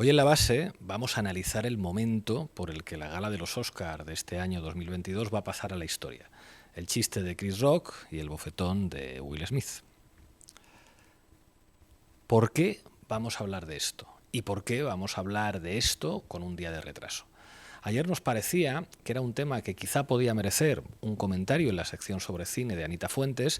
Hoy en La Base vamos a analizar el momento por el que la gala de los Oscar de este año 2022 va a pasar a la historia. El chiste de Chris Rock y el bofetón de Will Smith. ¿Por qué vamos a hablar de esto? ¿Y por qué vamos a hablar de esto con un día de retraso? Ayer nos parecía que era un tema que quizá podía merecer un comentario en la sección sobre cine de Anita Fuentes,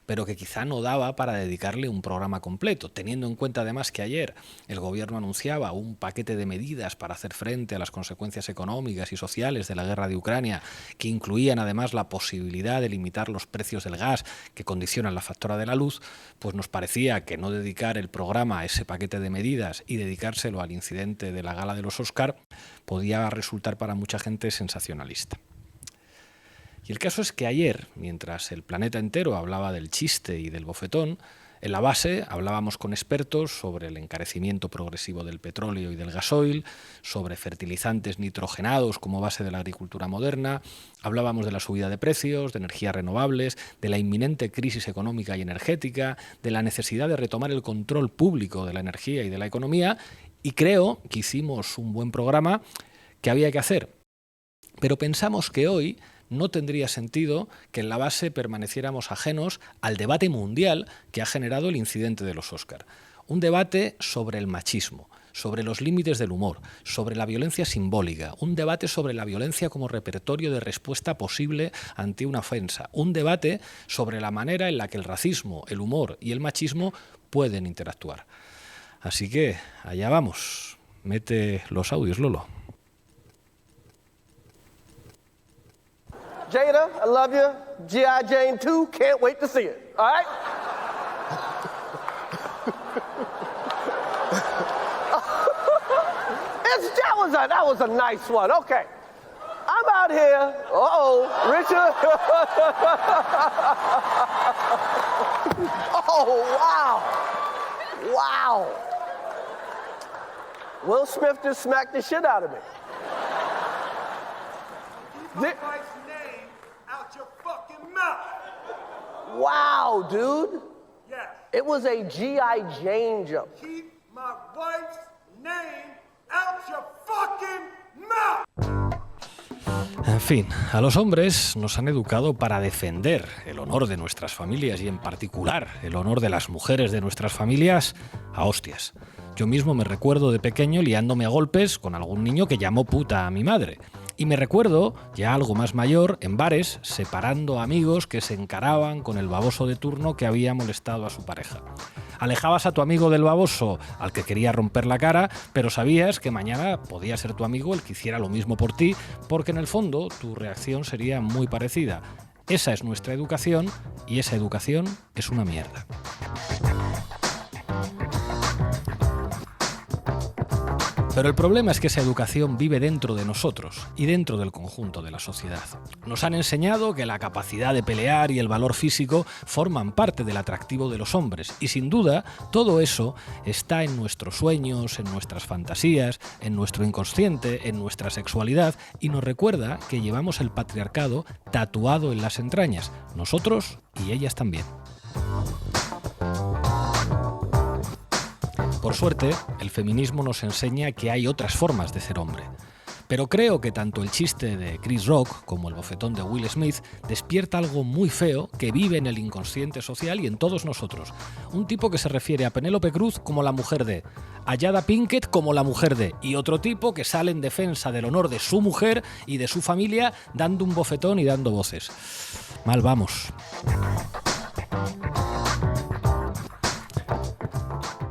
pero que quizá no daba para dedicarle un programa completo, teniendo en cuenta además que ayer el gobierno anunciaba un paquete de medidas para hacer frente a las consecuencias económicas y sociales de la guerra de Ucrania, que incluían además la posibilidad de limitar los precios del gas que condicionan la factura de la luz. Pues nos parecía que no dedicar el programa a ese paquete de medidas y dedicárselo al incidente de la gala de los Oscar podía resultar para mucha gente sensacionalista. Y el caso es que ayer, mientras el planeta entero hablaba del chiste y del bofetón, en La Base hablábamos con expertos sobre el encarecimiento progresivo del petróleo y del gasoil, sobre fertilizantes nitrogenados como base de la agricultura moderna, hablábamos de la subida de precios, de energías renovables, de la inminente crisis económica y energética, de la necesidad de retomar el control público de la energía y de la economía, y creo que hicimos un buen programa que había que hacer. Pero pensamos que hoy no tendría sentido que en La Base permaneciéramos ajenos al debate mundial que ha generado el incidente de los Oscar. Un debate sobre el machismo, sobre los límites del humor, sobre la violencia simbólica, un debate sobre la violencia como repertorio de respuesta posible ante una ofensa, un debate sobre la manera en la que el racismo, el humor y el machismo pueden interactuar. Así que allá vamos. Mete los audios, Lolo. Jada, I love you. G.I. Jane 2, can't wait to see it. All right? that was a nice one. Okay. I'm out here. Richard. Oh, wow. Wow. Will Smith just smacked the shit out of me. Keep my wife's name out your fucking mouth. Wow, dude. Yes. It was a G.I. Jane joke. Keep my wife's name out your fucking mouth. En fin, a los hombres nos han educado para defender el honor de nuestras familias y en particular el honor de las mujeres de nuestras familias a hostias. Yo mismo me recuerdo de pequeño liándome a golpes con algún niño que llamó puta a mi madre. Y me recuerdo, ya algo más mayor, en bares, separando amigos que se encaraban con el baboso de turno que había molestado a su pareja. Alejabas a tu amigo del baboso al que quería romper la cara, pero sabías que mañana podía ser tu amigo el que hiciera lo mismo por ti, porque en el fondo tu reacción sería muy parecida. Esa es nuestra educación y esa educación es una mierda. Pero el problema es que esa educación vive dentro de nosotros y dentro del conjunto de la sociedad. Nos han enseñado que la capacidad de pelear y el valor físico forman parte del atractivo de los hombres y sin duda todo eso está en nuestros sueños, en nuestras fantasías, en nuestro inconsciente, en nuestra sexualidad y nos recuerda que llevamos el patriarcado tatuado en las entrañas, nosotros y ellas también. Por suerte, el feminismo nos enseña que hay otras formas de ser hombre. Pero creo que tanto el chiste de Chris Rock como el bofetón de Will Smith despierta algo muy feo que vive en el inconsciente social y en todos nosotros. Un tipo que se refiere a Penélope Cruz como la mujer de, a Jada Pinkett como la mujer de, y otro tipo que sale en defensa del honor de su mujer y de su familia dando un bofetón y dando voces. Mal vamos.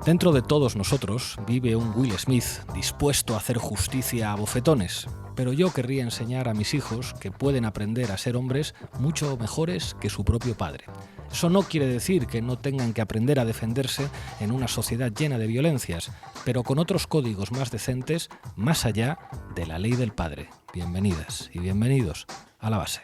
Dentro de todos nosotros vive un Will Smith dispuesto a hacer justicia a bofetones, pero yo querría enseñar a mis hijos que pueden aprender a ser hombres mucho mejores que su propio padre. Eso no quiere decir que no tengan que aprender a defenderse en una sociedad llena de violencias, pero con otros códigos más decentes, más allá de la ley del padre. Bienvenidas y bienvenidos a La Base.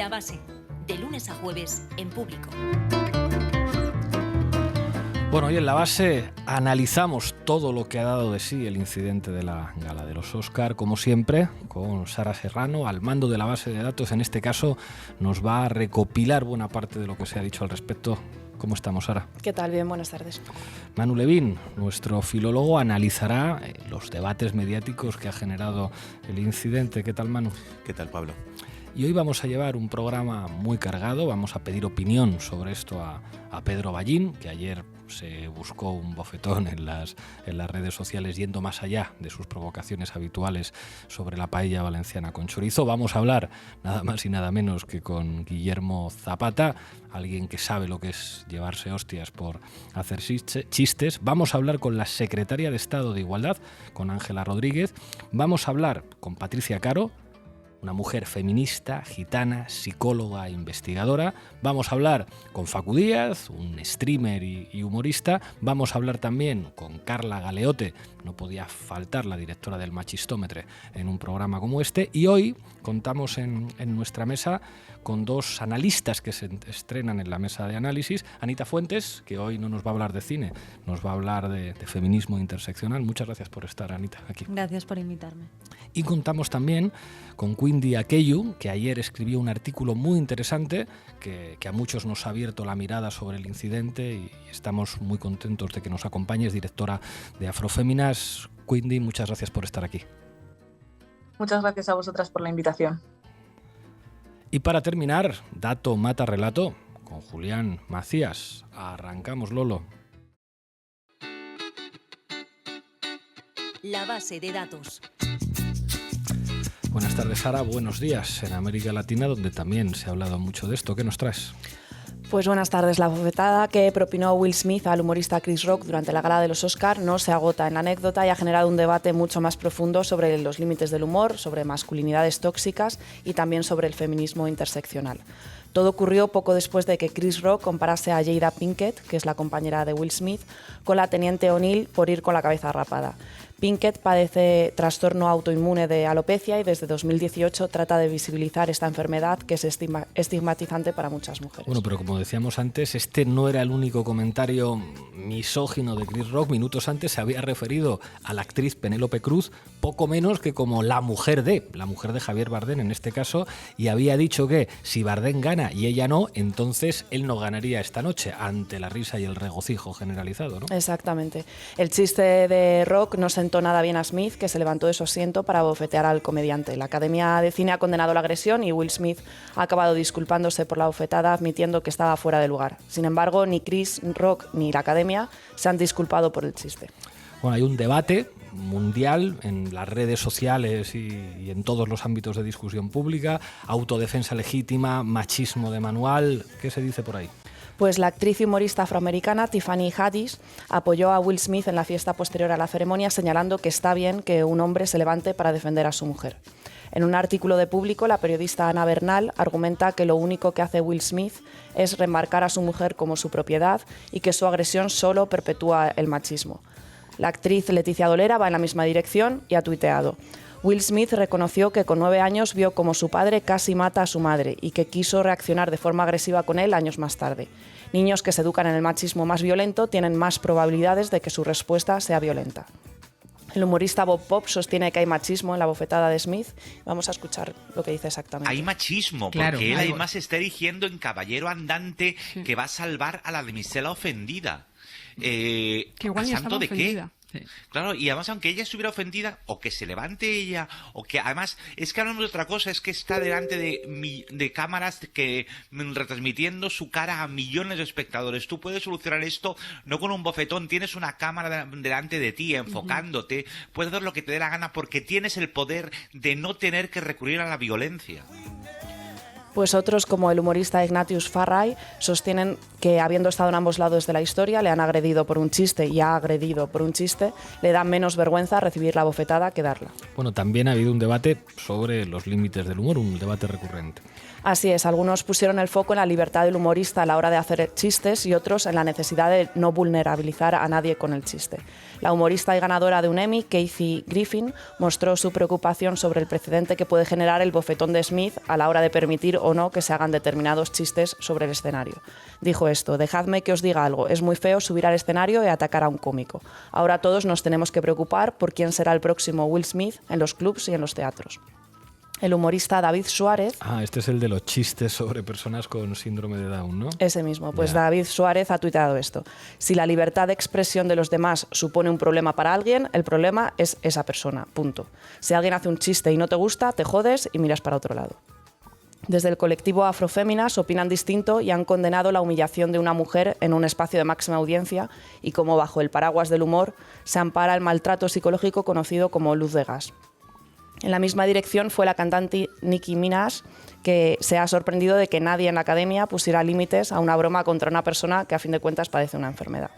La Base, de lunes a jueves en Público. Bueno, hoy en La Base analizamos todo lo que ha dado de sí el incidente de la gala de los Oscar, como siempre, con Sara Serrano al mando de la base de datos. En este caso nos va a recopilar buena parte de lo que se ha dicho al respecto. ¿Cómo estamos, Sara? ¿Qué tal? Bien, buenas tardes. Manu Levín, nuestro filólogo, analizará los debates mediáticos que ha generado el incidente. ¿Qué tal, Manu? ¿Qué tal, Pablo? Y hoy vamos a llevar un programa muy cargado. Vamos a pedir opinión sobre esto a Pedro Ballín, que ayer se buscó un bofetón en las redes sociales yendo más allá de sus provocaciones habituales sobre la paella valenciana con chorizo. Vamos a hablar nada más y nada menos que con Guillermo Zapata, alguien que sabe lo que es llevarse hostias por hacer chistes. Vamos a hablar con la secretaria de Estado de Igualdad, con Ángela Rodríguez. Vamos a hablar con Patricia Caro, una mujer feminista, gitana, psicóloga e investigadora. Vamos a hablar con Facu Díaz, un streamer y humorista. Vamos a hablar también con Carla Galeote, no podía faltar la directora del Machistómetre en un programa como este. Y hoy contamos en nuestra mesa con dos analistas que se estrenan en la mesa de análisis. Anita Fuentes, que hoy no nos va a hablar de cine, nos va a hablar de feminismo interseccional. Muchas gracias por estar, Anita, aquí. Gracias por invitarme. Y contamos también con Quindi Aquello, que ayer escribió un artículo muy interesante que a muchos nos ha abierto la mirada sobre el incidente y estamos muy contentos de que nos acompañes, directora de Afroféminas. Quindi, muchas gracias por estar aquí. Muchas gracias a vosotras por la invitación. Y para terminar, dato mata relato con Julián Macías. Arrancamos, Lolo. La base de datos. Buenas tardes, Sara. Buenos días. En América Latina, donde también se ha hablado mucho de esto. ¿Qué nos traes? Pues buenas tardes. La bofetada que propinó Will Smith al humorista Chris Rock durante la gala de los Oscar no se agota en la anécdota y ha generado un debate mucho más profundo sobre los límites del humor, sobre masculinidades tóxicas y también sobre el feminismo interseccional. Todo ocurrió poco después de que Chris Rock comparase a Jada Pinkett, que es la compañera de Will Smith, con la teniente O'Neill por ir con la cabeza rapada. Pinkett padece trastorno autoinmune de alopecia y desde 2018 trata de visibilizar esta enfermedad que es estigmatizante para muchas mujeres. Bueno, pero como decíamos antes, este no era el único comentario misógino de Chris Rock. Minutos antes se había referido a la actriz Penélope Cruz, poco menos que como la mujer de Javier Bardem en este caso, y había dicho que si Bardem gana y ella no, entonces él no ganaría esta noche, ante la risa y el regocijo generalizado, ¿no? Exactamente. El chiste de Rock no sentó nada bien a Smith, que se levantó de su asiento para bofetear al comediante. La Academia de Cine ha condenado la agresión y Will Smith ha acabado disculpándose por la bofetada, admitiendo que estaba fuera de lugar. Sin embargo, ni Chris Rock ni la Academia se han disculpado por el chiste. Bueno, hay un debate mundial en las redes sociales y en todos los ámbitos de discusión pública. Autodefensa legítima, machismo de manual. ¿Qué se dice por ahí? Pues la actriz y humorista afroamericana Tiffany Haddish apoyó a Will Smith en la fiesta posterior a la ceremonia, señalando que está bien que un hombre se levante para defender a su mujer. En un artículo de Público, la periodista Ana Bernal argumenta que lo único que hace Will Smith es remarcar a su mujer como su propiedad y que su agresión solo perpetúa el machismo. La actriz Leticia Dolera va en la misma dirección y ha tuiteado: Will Smith reconoció que con 9 años vio como su padre casi mata a su madre y que quiso reaccionar de forma agresiva con él años más tarde. Niños que se educan en el machismo más violento tienen más probabilidades de que su respuesta sea violenta. El humorista Bob Pop sostiene que hay machismo en la bofetada de Smith. Vamos a escuchar lo que dice exactamente. Hay machismo, claro, porque él además se está erigiendo en caballero andante que va a salvar a la damisela ofendida. Que igual ya estaba ofendida. Sí. Claro, y además aunque ella estuviera ofendida, o que se levante ella, o que además, es que hablamos de otra cosa, es que está delante de cámaras que retransmitiendo su cara a millones de espectadores. Tú puedes solucionar esto no con un bofetón, tienes una cámara delante de ti enfocándote, puedes hacer lo que te dé la gana porque tienes el poder de no tener que recurrir a la violencia. Pues otros, como el humorista Ignatius Farray, sostienen que, habiendo estado en ambos lados de la historia, le han agredido por un chiste y ha agredido por un chiste, le da menos vergüenza recibir la bofetada que darla. Bueno, también ha habido un debate sobre los límites del humor, un debate recurrente. Así es, algunos pusieron el foco en la libertad del humorista a la hora de hacer chistes y otros en la necesidad de no vulnerabilizar a nadie con el chiste. La humorista y ganadora de un Emmy, Kathy Griffin, mostró su preocupación sobre el precedente que puede generar el bofetón de Smith a la hora de permitir o no que se hagan determinados chistes sobre el escenario. Dijo esto: dejadme que os diga algo, es muy feo subir al escenario y atacar a un cómico. Ahora todos nos tenemos que preocupar por quién será el próximo Will Smith en los clubs y en los teatros. El humorista David Suárez... Este es el de los chistes sobre personas con síndrome de Down, ¿no? Ese mismo. Pues Ya. David Suárez ha tuiteado esto: si la libertad de expresión de los demás supone un problema para alguien, el problema es esa persona, punto. Si alguien hace un chiste y no te gusta, te jodes y miras para otro lado. Desde el colectivo Afroféminas opinan distinto y han condenado la humillación de una mujer en un espacio de máxima audiencia y cómo bajo el paraguas del humor se ampara el maltrato psicológico conocido como luz de gas. En la misma dirección fue la cantante Nicki Minaj, que se ha sorprendido de que nadie en la academia pusiera límites a una broma contra una persona que a fin de cuentas padece una enfermedad.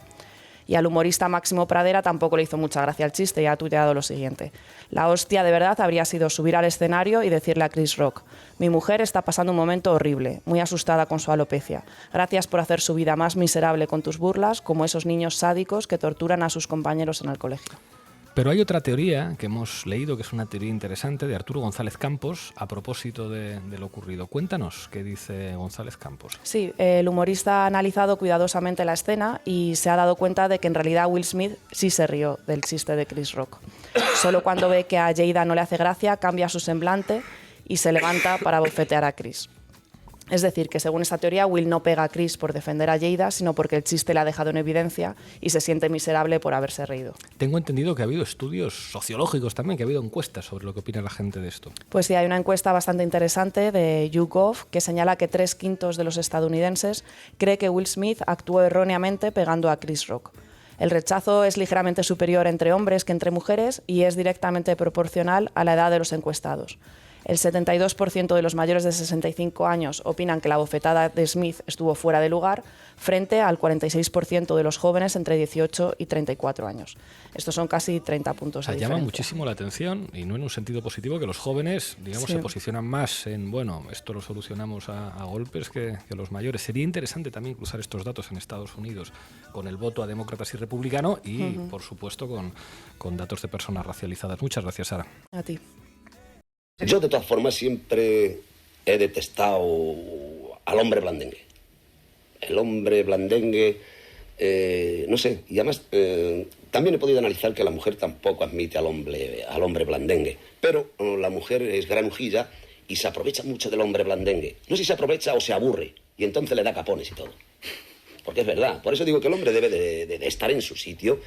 Y al humorista Máximo Pradera tampoco le hizo mucha gracia el chiste y ha tuiteado lo siguiente: la hostia de verdad habría sido subir al escenario y decirle a Chris Rock: mi mujer está pasando un momento horrible, muy asustada con su alopecia. Gracias por hacer su vida más miserable con tus burlas, como esos niños sádicos que torturan a sus compañeros en el colegio. Pero hay otra teoría que hemos leído, que es una teoría interesante, de Arturo González Campos, a propósito de lo ocurrido. Cuéntanos qué dice González Campos. Sí, el humorista ha analizado cuidadosamente la escena y se ha dado cuenta de que en realidad Will Smith sí se rió del chiste de Chris Rock. Solo cuando ve que a Jada no le hace gracia, cambia su semblante y se levanta para bofetear a Chris. Es decir, que según esta teoría, Will no pega a Chris por defender a Jada, sino porque el chiste le ha dejado en evidencia y se siente miserable por haberse reído. Tengo entendido que ha habido estudios sociológicos también, que ha habido encuestas sobre lo que opina la gente de esto. Pues sí, hay una encuesta bastante interesante de YouGov que señala que 3/5 de los estadounidenses cree que Will Smith actuó erróneamente pegando a Chris Rock. El rechazo es ligeramente superior entre hombres que entre mujeres y es directamente proporcional a la edad de los encuestados. El 72% de los mayores de 65 años opinan que la bofetada de Smith estuvo fuera de lugar, frente al 46% de los jóvenes entre 18 y 34 años. Estos son casi 30 puntos de diferencia. Llama muchísimo la atención, y no en un sentido positivo, que los jóvenes, digamos, se posicionan más en, bueno, esto lo solucionamos a golpes que los mayores. Sería interesante también cruzar estos datos en Estados Unidos con el voto a demócratas y republicano y, por supuesto, con datos de personas racializadas. Muchas gracias, Sara. A ti. Yo, de todas formas, siempre he detestado al hombre blandengue. El hombre blandengue, no sé, y además también he podido analizar que la mujer tampoco admite al hombre blandengue. Pero la mujer es granujilla y se aprovecha mucho del hombre blandengue. No sé si se aprovecha o se aburre, y entonces le da capones y todo. Porque es verdad, por eso digo que el hombre debe de estar en su sitio.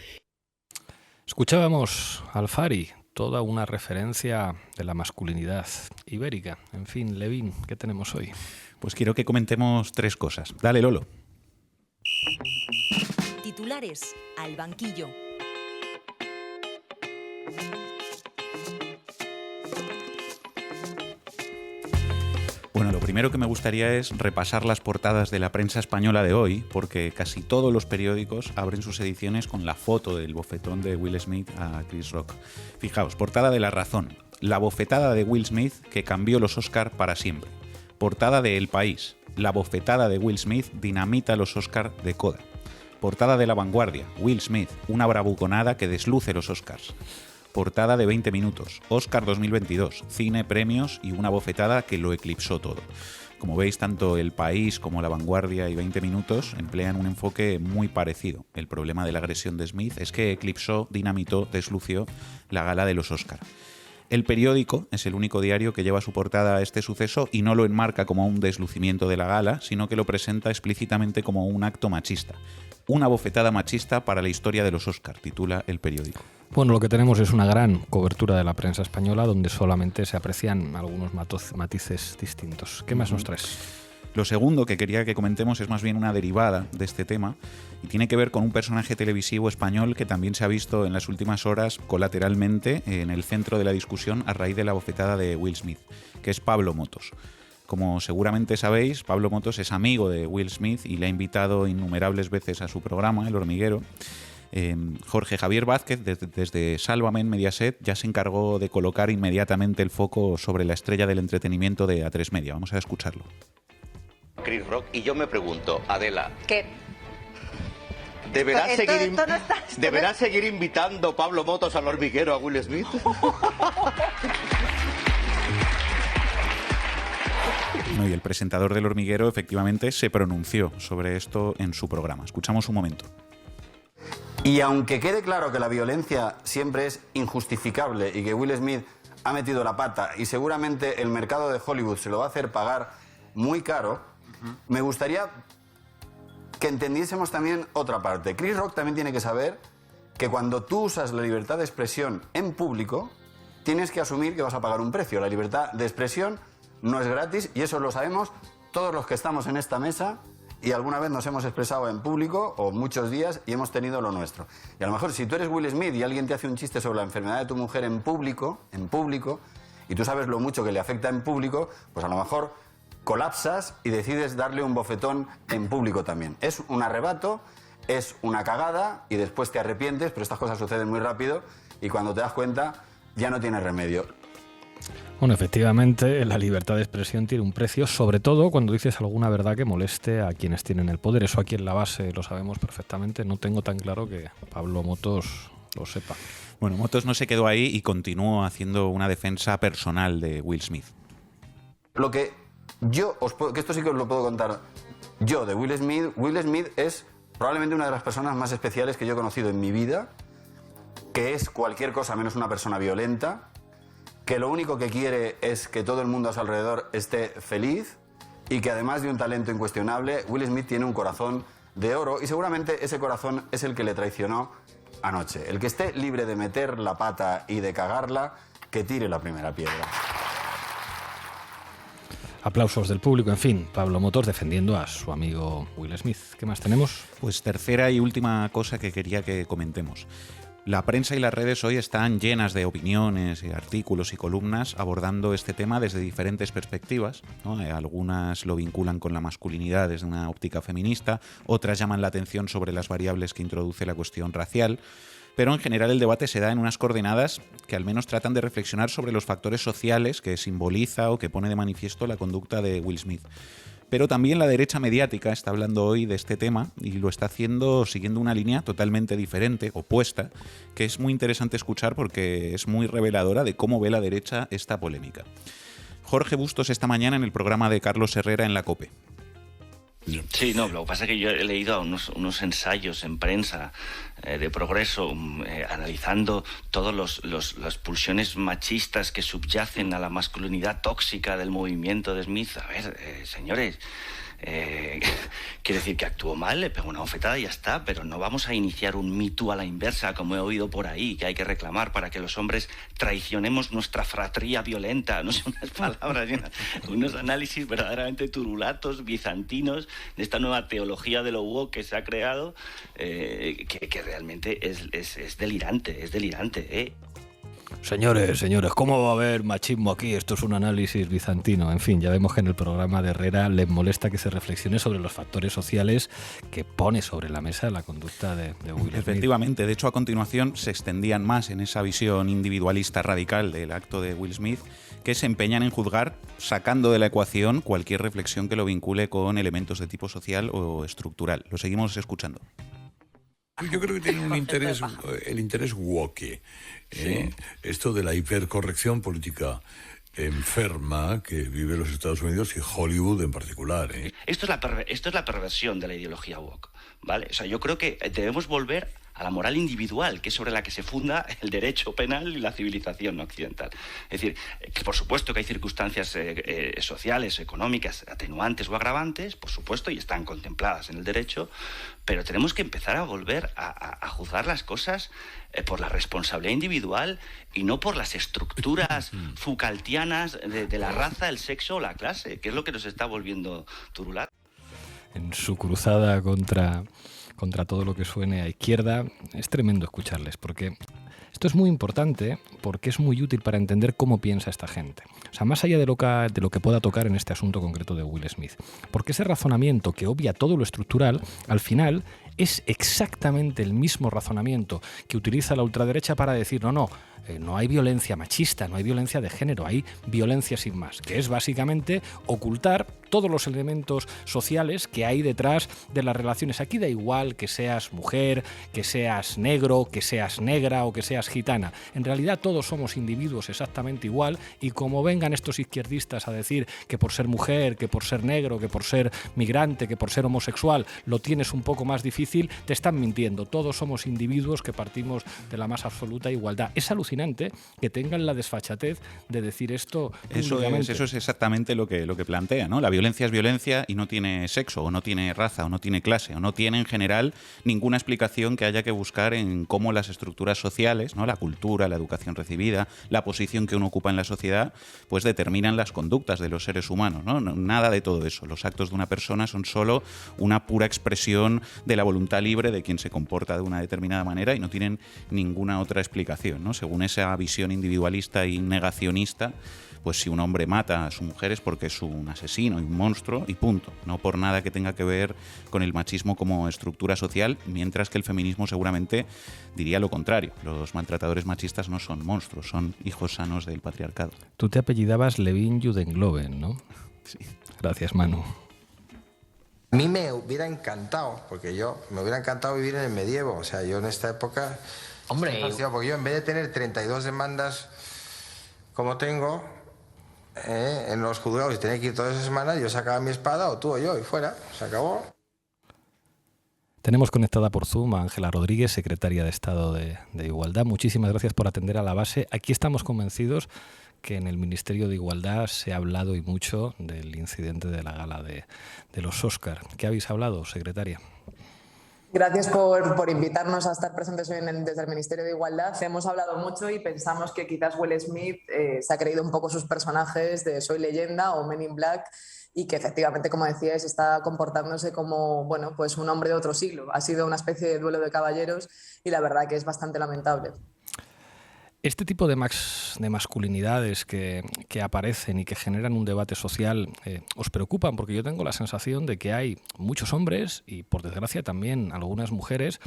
Escuchábamos al Fari, toda una referencia de la masculinidad ibérica. En fin, Levín, ¿qué tenemos hoy? Pues quiero que comentemos 3 cosas. Dale, Lolo. Titulares al banquillo. Bueno, lo primero que me gustaría es repasar las portadas de la prensa española de hoy, porque casi todos los periódicos abren sus ediciones con la foto del bofetón de Will Smith a Chris Rock. Fijaos, portada de La Razón: la bofetada de Will Smith que cambió los Oscar para siempre. Portada de El País: la bofetada de Will Smith dinamita los Oscar de Coda. Portada de La Vanguardia: Will Smith, una bravuconada que desluce los Oscars. Portada de 20 minutos, Oscar 2022, cine, premios y una bofetada que lo eclipsó todo. Como veis, tanto El País como La Vanguardia y 20 minutos emplean un enfoque muy parecido. El problema de la agresión de Smith es que eclipsó, dinamitó, deslució la gala de los Oscar. El Periódico es el único diario que lleva a su portada a este suceso y no lo enmarca como un deslucimiento de la gala, sino que lo presenta explícitamente como un acto machista. Una bofetada machista para la historia de los Oscar, titula El Periódico. Bueno, lo que tenemos es una gran cobertura de la prensa española donde solamente se aprecian algunos matices distintos. ¿Qué más nos traes? Lo segundo que quería que comentemos es más bien una derivada de este tema y tiene que ver con un personaje televisivo español que también se ha visto en las últimas horas colateralmente en el centro de la discusión a raíz de la bofetada de Will Smith, que es Pablo Motos. Como seguramente sabéis, Pablo Motos es amigo de Will Smith y le ha invitado innumerables veces a su programa, El Hormiguero. Jorge Javier Vázquez, desde Sálvame en Mediaset, ya se encargó de colocar inmediatamente el foco sobre la estrella del entretenimiento de A3 Media. Vamos a escucharlo. Chris Rock, y yo me pregunto, Adela, ¿qué? ¿Deberá seguir invitando Pablo Motos al Hormiguero a Will Smith? No, y el presentador del Hormiguero efectivamente se pronunció sobre esto en su programa. Escuchamos un momento. Y aunque quede claro que la violencia siempre es injustificable y que Will Smith ha metido la pata y seguramente el mercado de Hollywood se lo va a hacer pagar muy caro, me gustaría que entendiésemos también otra parte. Chris Rock también tiene que saber que cuando tú usas la libertad de expresión en público, tienes que asumir que vas a pagar un precio. La libertad de expresión no es gratis y eso lo sabemos todos los que estamos en esta mesa y alguna vez nos hemos expresado en público o muchos días y hemos tenido lo nuestro. Y a lo mejor si tú eres Will Smith y alguien te hace un chiste sobre la enfermedad de tu mujer en público, y tú sabes lo mucho que le afecta en público, pues a lo mejor colapsas y decides darle un bofetón en público también. Es un arrebato, es una cagada y después te arrepientes, pero estas cosas suceden muy rápido y cuando te das cuenta ya no tienes remedio. Bueno, efectivamente, la libertad de expresión tiene un precio, sobre todo cuando dices alguna verdad que moleste a quienes tienen el poder. Eso aquí en la base lo sabemos perfectamente. No tengo tan claro que Pablo Motos lo sepa. Bueno, Motos no se quedó ahí y continuó haciendo una defensa personal de Will Smith. Lo que yo os puedo, que esto sí que os lo puedo contar yo de Will Smith. Will Smith es probablemente una de las personas más especiales que yo he conocido en mi vida, que es cualquier cosa menos una persona violenta, que lo único que quiere es que todo el mundo a su alrededor esté feliz y que además de un talento incuestionable, Will Smith tiene un corazón de oro y seguramente ese corazón es el que le traicionó anoche. El que esté libre de meter la pata y de cagarla, que tire la primera piedra. Aplausos del público, en fin, Pablo Motos defendiendo a su amigo Will Smith. ¿Qué más tenemos? Pues tercera y última cosa que quería que comentemos. La prensa y las redes hoy están llenas de opiniones, artículos y columnas abordando este tema desde diferentes perspectivas, ¿no? Algunas lo vinculan con la masculinidad desde una óptica feminista, otras llaman la atención sobre las variables que introduce la cuestión racial, pero en general el debate se da en unas coordenadas que al menos tratan de reflexionar sobre los factores sociales que simboliza o que pone de manifiesto la conducta de Will Smith. Pero también la derecha mediática está hablando hoy de este tema y lo está haciendo siguiendo una línea totalmente diferente, opuesta, que es muy interesante escuchar porque es muy reveladora de cómo ve la derecha esta polémica. Jorge Bustos esta mañana en el programa de Carlos Herrera en la COPE. Sí, no, lo que pasa es que yo he leído unos ensayos en prensa de Progreso analizando todas las pulsiones machistas que subyacen a la masculinidad tóxica del movimiento de Smith. A ver, señores, quiere decir que actuó mal, le pegó una bofetada y ya está, pero no vamos a iniciar un Me Too a la inversa, como he oído por ahí, que hay que reclamar para que los hombres traicionemos nuestra fratría violenta. No sé, unas palabras, unos análisis verdaderamente turulatos, bizantinos, de esta nueva teología de lo woke que se ha creado, que realmente es delirante, ¿eh? Señores, ¿cómo va a haber machismo aquí? Esto es un análisis bizantino. En fin, ya vemos que en el programa de Herrera les molesta que se reflexione sobre los factores sociales que pone sobre la mesa la conducta de Will Smith. Efectivamente, de hecho a continuación se extendían más en esa visión individualista radical del acto de Will Smith, que se empeñan en juzgar sacando de la ecuación cualquier reflexión que lo vincule con elementos de tipo social o estructural. Lo seguimos escuchando. Yo creo que tiene un interés, el interés woke. Sí. Esto de la hipercorrección política enferma que vive los Estados Unidos y Hollywood en particular. Esto es la perversión de la ideología woke, ¿vale? O sea, yo creo que debemos volver a la moral individual, que es sobre la que se funda el derecho penal y la civilización occidental. Es decir, que por supuesto que hay circunstancias sociales, económicas, atenuantes o agravantes, por supuesto, y están contempladas en el derecho, pero tenemos que empezar a volver a juzgar las cosas por la responsabilidad individual y no por las estructuras Foucaultianas de la raza, el sexo o la clase, que es lo que nos está volviendo turular. En su cruzada contra todo lo que suene a izquierda, es tremendo escucharles, porque esto es muy importante, porque es muy útil para entender cómo piensa esta gente. O sea, más allá de lo que pueda tocar en este asunto concreto de Will Smith. Porque ese razonamiento que obvia todo lo estructural, al final es exactamente el mismo razonamiento que utiliza la ultraderecha para decir, no hay violencia machista, no hay violencia de género, hay violencia sin más, que es básicamente ocultar todos los elementos sociales que hay detrás de las relaciones. Aquí da igual que seas mujer, que seas negro, que seas negra o que seas gitana. En realidad todos somos individuos exactamente igual, y como vengan estos izquierdistas a decir que por ser mujer, que por ser negro, que por ser migrante, que por ser homosexual lo tienes un poco más difícil, te están mintiendo. Todos somos individuos que partimos de la más absoluta igualdad. Es alucinante que tengan la desfachatez de decir esto. Eso es exactamente lo que plantea, ¿no? La violencia es violencia y no tiene sexo, o no tiene raza, o no tiene clase, o no tiene en general ninguna explicación que haya que buscar en cómo las estructuras sociales, ¿no? La cultura, la educación recibida, la posición que uno ocupa en la sociedad, pues determinan las conductas de los seres humanos, ¿no? Nada de todo eso. Los actos de una persona son solo una pura expresión de la voluntad libre de quien se comporta de una determinada manera y no tienen ninguna otra explicación, ¿no? Según esa visión individualista y negacionista, pues si un hombre mata a su mujer es porque es un asesino y un monstruo y punto, no por nada que tenga que ver con el machismo como estructura social, mientras que el feminismo seguramente diría lo contrario. Los maltratadores machistas no son monstruos, son hijos sanos del patriarcado. Tú te apellidabas Levin Judengloben, ¿no? Sí. Gracias, Manu. A mí me hubiera encantado, porque me hubiera encantado vivir en el medievo. O sea, yo en esta época... Hombre, porque yo en vez de tener 32 demandas como tengo en los juzgados y tener que ir todas esas semanas, yo sacaba mi espada, o tú o yo, y fuera. Se acabó. Tenemos conectada por Zoom a Ángela Rodríguez, secretaria de Estado de Igualdad. Muchísimas gracias por atender a la base. Aquí estamos convencidos que en el Ministerio de Igualdad se ha hablado y mucho del incidente de la gala de los Oscar. ¿Qué habéis hablado, secretaria? Gracias por invitarnos a estar presentes hoy desde el Ministerio de Igualdad. Hemos hablado mucho y pensamos que quizás Will Smith se ha creído un poco sus personajes de Soy Leyenda o Men in Black, y que efectivamente, como decíais, está comportándose como pues un hombre de otro siglo. Ha sido una especie de duelo de caballeros y la verdad que es bastante lamentable. Este tipo de masculinidades que aparecen y que generan un debate social os preocupan, porque yo tengo la sensación de que hay muchos hombres y, por desgracia, también algunas mujeres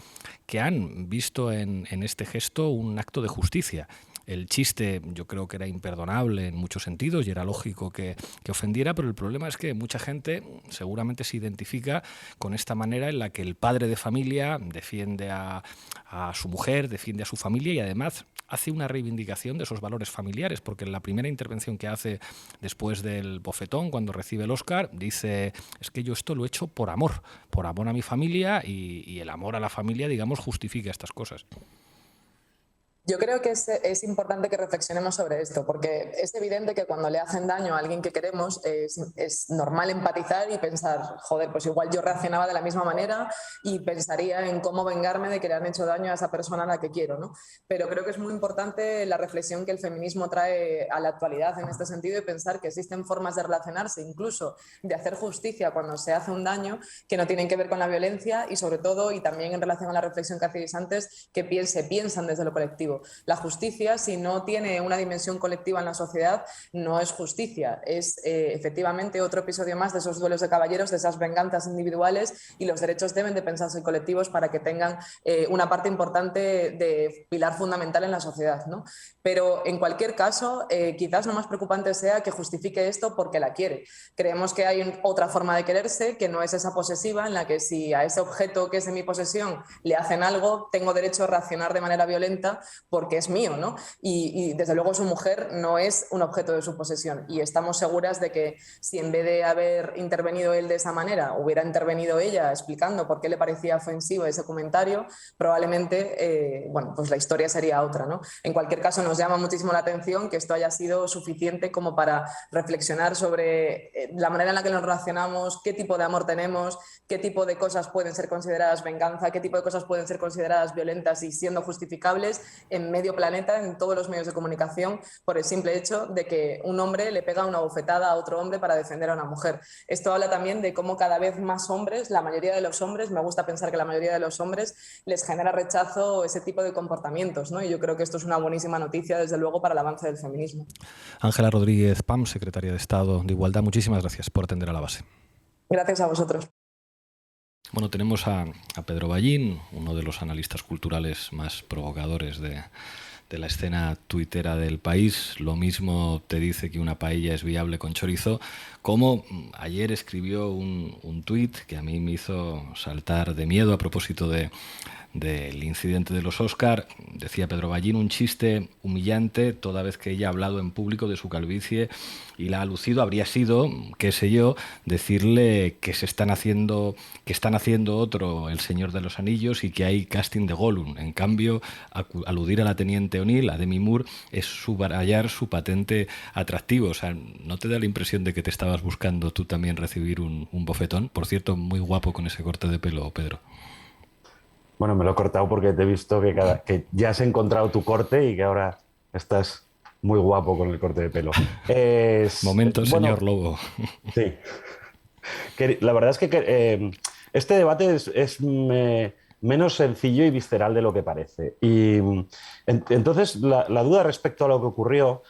que han visto en este gesto un acto de justicia. El chiste yo creo que era imperdonable en muchos sentidos y era lógico que ofendiera, pero el problema es que mucha gente seguramente se identifica con esta manera en la que el padre de familia defiende a su mujer, defiende a su familia y además hace una reivindicación de esos valores familiares, porque en la primera intervención que hace después del bofetón, cuando recibe el Oscar, dice: es que yo esto lo he hecho por amor a mi familia, y el amor a la familia, digamos, justifica estas cosas. Yo creo que es importante que reflexionemos sobre esto, porque es evidente que cuando le hacen daño a alguien que queremos es normal empatizar y pensar, joder, pues igual yo reaccionaba de la misma manera y pensaría en cómo vengarme de que le han hecho daño a esa persona a la que quiero, ¿no? Pero creo que es muy importante la reflexión que el feminismo trae a la actualidad en este sentido, y pensar que existen formas de relacionarse, incluso de hacer justicia cuando se hace un daño, que no tienen que ver con la violencia, y sobre todo, y también en relación a la reflexión que hacéis antes, que piensan desde lo colectivo. La justicia, si no tiene una dimensión colectiva en la sociedad, no es justicia. Es efectivamente otro episodio más de esos duelos de caballeros, de esas venganzas individuales, y los derechos deben de pensarse en colectivos para que tengan una parte importante de pilar fundamental en la sociedad, ¿no? Pero en cualquier caso, quizás lo más preocupante sea que justifique esto porque la quiere. Creemos que hay otra forma de quererse, que no es esa posesiva, en la que si a ese objeto que es de mi posesión le hacen algo, tengo derecho a reaccionar de manera violenta porque es mío, ¿no? Y desde luego su mujer no es un objeto de su posesión, y estamos seguras de que si en vez de haber intervenido él de esa manera, hubiera intervenido ella explicando por qué le parecía ofensivo ese comentario, probablemente pues la historia sería otra, ¿no? En cualquier caso, nos llama muchísimo la atención que esto haya sido suficiente como para reflexionar sobre la manera en la que nos relacionamos, qué tipo de amor tenemos, qué tipo de cosas pueden ser consideradas venganza, qué tipo de cosas pueden ser consideradas violentas y siendo justificables en medio planeta, en todos los medios de comunicación, por el simple hecho de que un hombre le pega una bofetada a otro hombre para defender a una mujer. Esto habla también de cómo cada vez más hombres, la mayoría de los hombres, me gusta pensar que la mayoría de los hombres les genera rechazo ese tipo de comportamientos, ¿no? Y yo creo que esto es una buenísima noticia, desde luego, para el avance del feminismo. Ángela Rodríguez Pam, secretaria de Estado de Igualdad, muchísimas gracias por atender a la base. Gracias a vosotros. Bueno, tenemos a Pedro Ballín, uno de los analistas culturales más provocadores de de la escena tuitera del país. Lo mismo te dice que una paella es viable con chorizo, como ayer escribió un tuit que a mí me hizo saltar de miedo a propósito del incidente de los Oscar. Decía Pedro Ballín: un chiste humillante toda vez que ella ha hablado en público de su calvicie y la ha lucido. Habría sido, qué sé yo, decirle que están haciendo otro El Señor de los Anillos y que hay casting de Gollum. En cambio, aludir a la teniente O'Neill, a Demi Moore, es subrayar su patente atractivo. O sea, ¿no te da la impresión de que te estabas buscando tú también recibir un bofetón? Por cierto, muy guapo con ese corte de pelo, Pedro. Bueno, me lo he cortado porque te he visto que ya has encontrado tu corte y que ahora estás muy guapo con el corte de pelo. Momento, señor Lobo. Sí. La verdad es que este debate es menos sencillo y visceral de lo que parece. Y entonces la duda respecto a lo que ocurrió,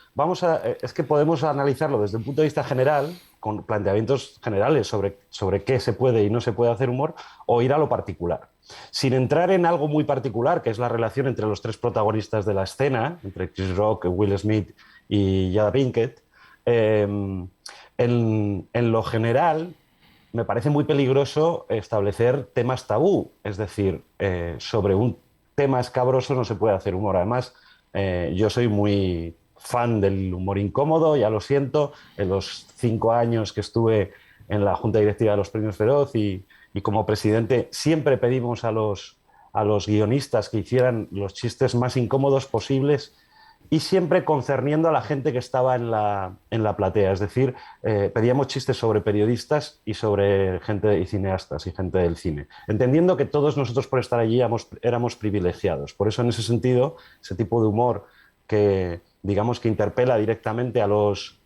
es que podemos analizarlo desde un punto de vista general, con planteamientos generales sobre qué se puede y no se puede hacer humor, o ir a lo particular. Sin entrar en algo muy particular, que es la relación entre los tres protagonistas de la escena, entre Chris Rock, Will Smith y Jada Pinkett, en lo general me parece muy peligroso establecer temas tabú. Es decir, sobre un tema escabroso no se puede hacer humor. Además, yo soy muy fan del humor incómodo, ya lo siento. En los 5 años que estuve en la Junta Directiva de los Premios Feroz y como presidente siempre pedimos a los guionistas que hicieran los chistes más incómodos posibles y siempre concerniendo a la gente que estaba en la platea. Es decir, pedíamos chistes sobre periodistas y sobre gente y cineastas y gente del cine, entendiendo que todos nosotros por estar allí éramos privilegiados. Por eso, en ese sentido, ese tipo de humor que, digamos, que interpela directamente a los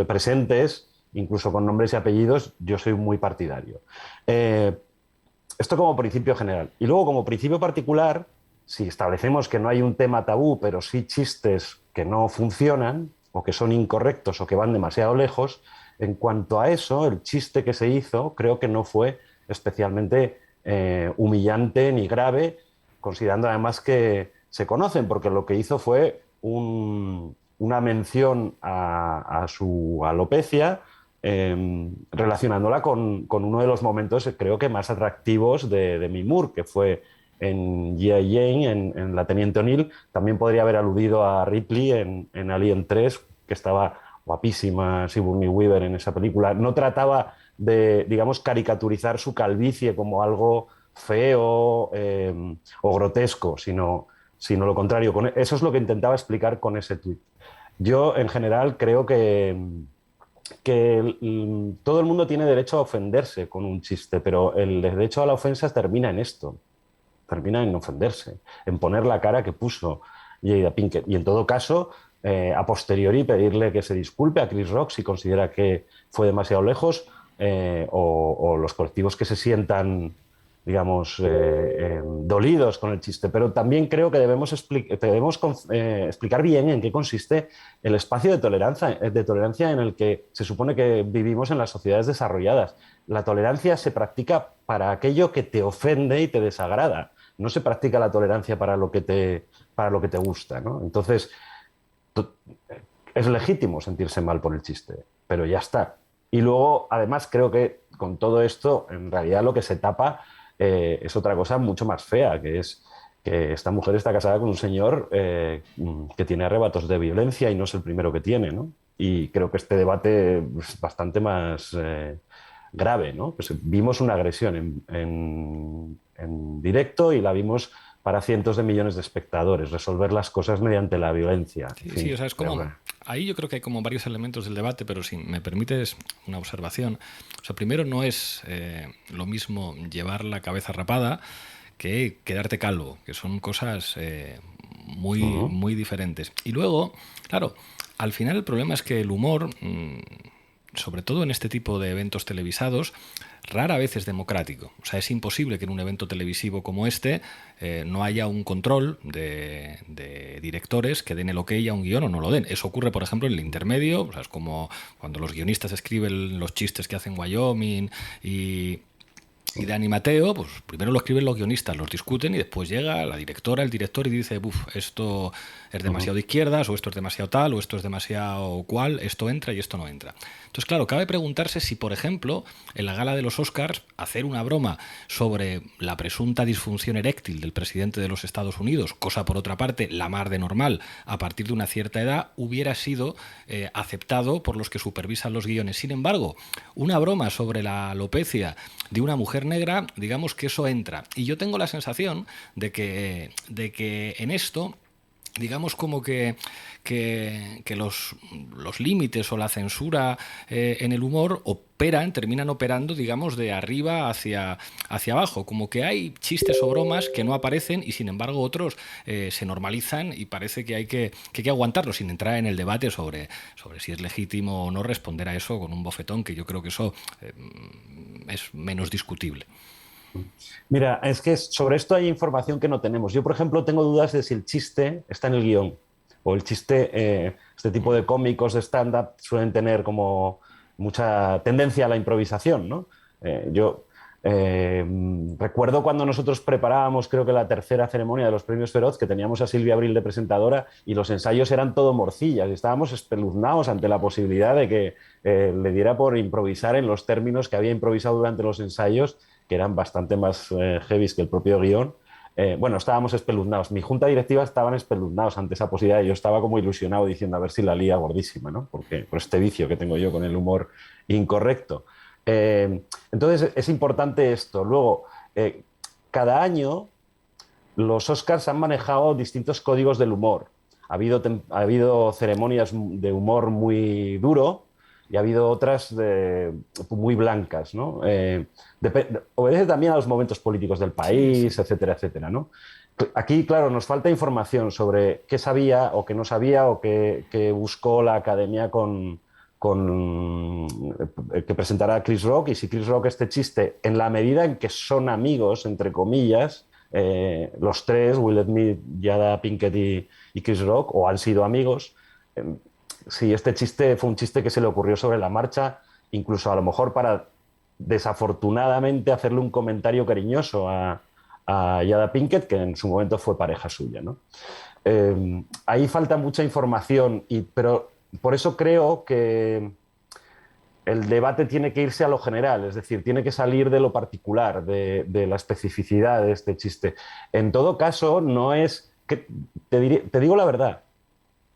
presentes, incluso con nombres y apellidos, yo soy muy partidario. Esto como principio general. Y luego, como principio particular, si establecemos que no hay un tema tabú, pero sí chistes que no funcionan, o que son incorrectos, o que van demasiado lejos, en cuanto a eso, el chiste que se hizo creo que no fue especialmente humillante ni grave, considerando además que se conocen, porque lo que hizo fue una mención a su alopecia, relacionándola con uno de los momentos, creo que más atractivos de Demi Moore, que fue en G.I. Jane, en La Teniente O'Neill. También podría haber aludido a Ripley en Alien 3, que estaba guapísima Sigourney Weaver en esa película. No trataba de, digamos, caricaturizar su calvicie como algo feo o grotesco, sino lo contrario. Eso es lo que intentaba explicar con ese tuit. Yo, en general, creo que todo el mundo tiene derecho a ofenderse con un chiste, pero el derecho a la ofensa termina en esto, termina en ofenderse, en poner la cara que puso Jada Pinkett. Y en todo caso, a posteriori, pedirle que se disculpe a Chris Rock si considera que fue demasiado lejos, o los colectivos que se sientan, digamos, dolidos con el chiste. Pero también creo que debemos explicar bien en qué consiste el espacio de tolerancia en el que se supone que vivimos en las sociedades desarrolladas. La tolerancia se practica para aquello que te ofende y te desagrada. No se practica la tolerancia para lo que te gusta, ¿no? Entonces, es legítimo sentirse mal por el chiste, pero ya está. Y luego, además, creo que con todo esto, en realidad lo que se tapa es otra cosa mucho más fea, que es que esta mujer está casada con un señor que tiene arrebatos de violencia y no es el primero que tiene, ¿no? Y creo que este debate es bastante más grave, ¿no? Pues vimos una agresión en directo y la vimos para cientos de millones de espectadores, resolver las cosas mediante la violencia. Sí, o sea, es como... Ahí yo creo que hay como varios elementos del debate, pero si me permites una observación. O sea, primero, no es lo mismo llevar la cabeza rapada que quedarte calvo, que son cosas muy diferentes. Y luego, claro, al final el problema es que el humor, sobre todo en este tipo de eventos televisados, rara vez es democrático. O sea, es imposible que en un evento televisivo como este no haya un control de directores que den el ok a un guión o no lo den. Eso ocurre, por ejemplo, en el intermedio. O sea, es como cuando los guionistas escriben los chistes que hacen Wyoming y Y Dani Mateo, pues primero lo escriben los guionistas, los discuten y después llega la directora, el director y dice, esto es demasiado de izquierdas, o esto es demasiado tal, o esto es demasiado cual, esto entra y esto no entra. Entonces, claro, cabe preguntarse si, por ejemplo, en la gala de los Oscars, hacer una broma sobre la presunta disfunción eréctil del presidente de los Estados Unidos, cosa por otra parte la mar de normal a partir de una cierta edad, hubiera sido aceptado por los que supervisan los guiones. Sin embargo, una broma sobre la alopecia de una mujer negra, digamos que eso entra. Y yo tengo la sensación de que en esto, digamos como que los límites o la censura en el humor terminan operando, digamos, de arriba hacia abajo. Como que hay chistes o bromas que no aparecen y, sin embargo, otros se normalizan y parece que hay que aguantarlos, sin entrar en el debate sobre si es legítimo o no responder a eso con un bofetón, que yo creo que eso es menos discutible. Mira, es que sobre esto hay información que no tenemos. Yo, por ejemplo, tengo dudas de si el chiste está en el guión. O el chiste, este tipo de cómicos de stand-up suelen tener como mucha tendencia a la improvisación, ¿no? Yo recuerdo cuando nosotros preparábamos, creo que la tercera ceremonia de los Premios Feroz, que teníamos a Silvia Abril de presentadora y los ensayos eran todo morcillas y estábamos espeluznados ante la posibilidad de que le diera por improvisar en los términos que había improvisado durante los ensayos, que eran bastante más heavy que el propio guión. Bueno, estábamos espeluznados. Mi junta directiva estaban espeluznados ante esa posibilidad y yo estaba como ilusionado diciendo a ver si la lía gordísima, ¿no? Por este vicio que tengo yo con el humor incorrecto. Entonces es importante esto. Luego, cada año los Oscars han manejado distintos códigos del humor. Ha habido ceremonias de humor muy duro y ha habido otras muy blancas, ¿no? Obedece también a los momentos políticos del país, etcétera, etcétera, ¿no? Aquí, claro, nos falta información sobre qué sabía o qué no sabía o qué buscó la Academia que presentará a Chris Rock, y si Chris Rock este chiste, en la medida en que son amigos, entre comillas, los tres, Will Smith, Jada Pinkett y Chris Rock, o han sido amigos, si este chiste fue un chiste que se le ocurrió sobre la marcha, incluso a lo mejor para desafortunadamente hacerle un comentario cariñoso a Jada Pinkett, que en su momento fue pareja suya, ¿no? Ahí falta mucha información, pero por eso creo que el debate tiene que irse a lo general, es decir, tiene que salir de lo particular, de la especificidad de este chiste. En todo caso, no es que te digo la verdad,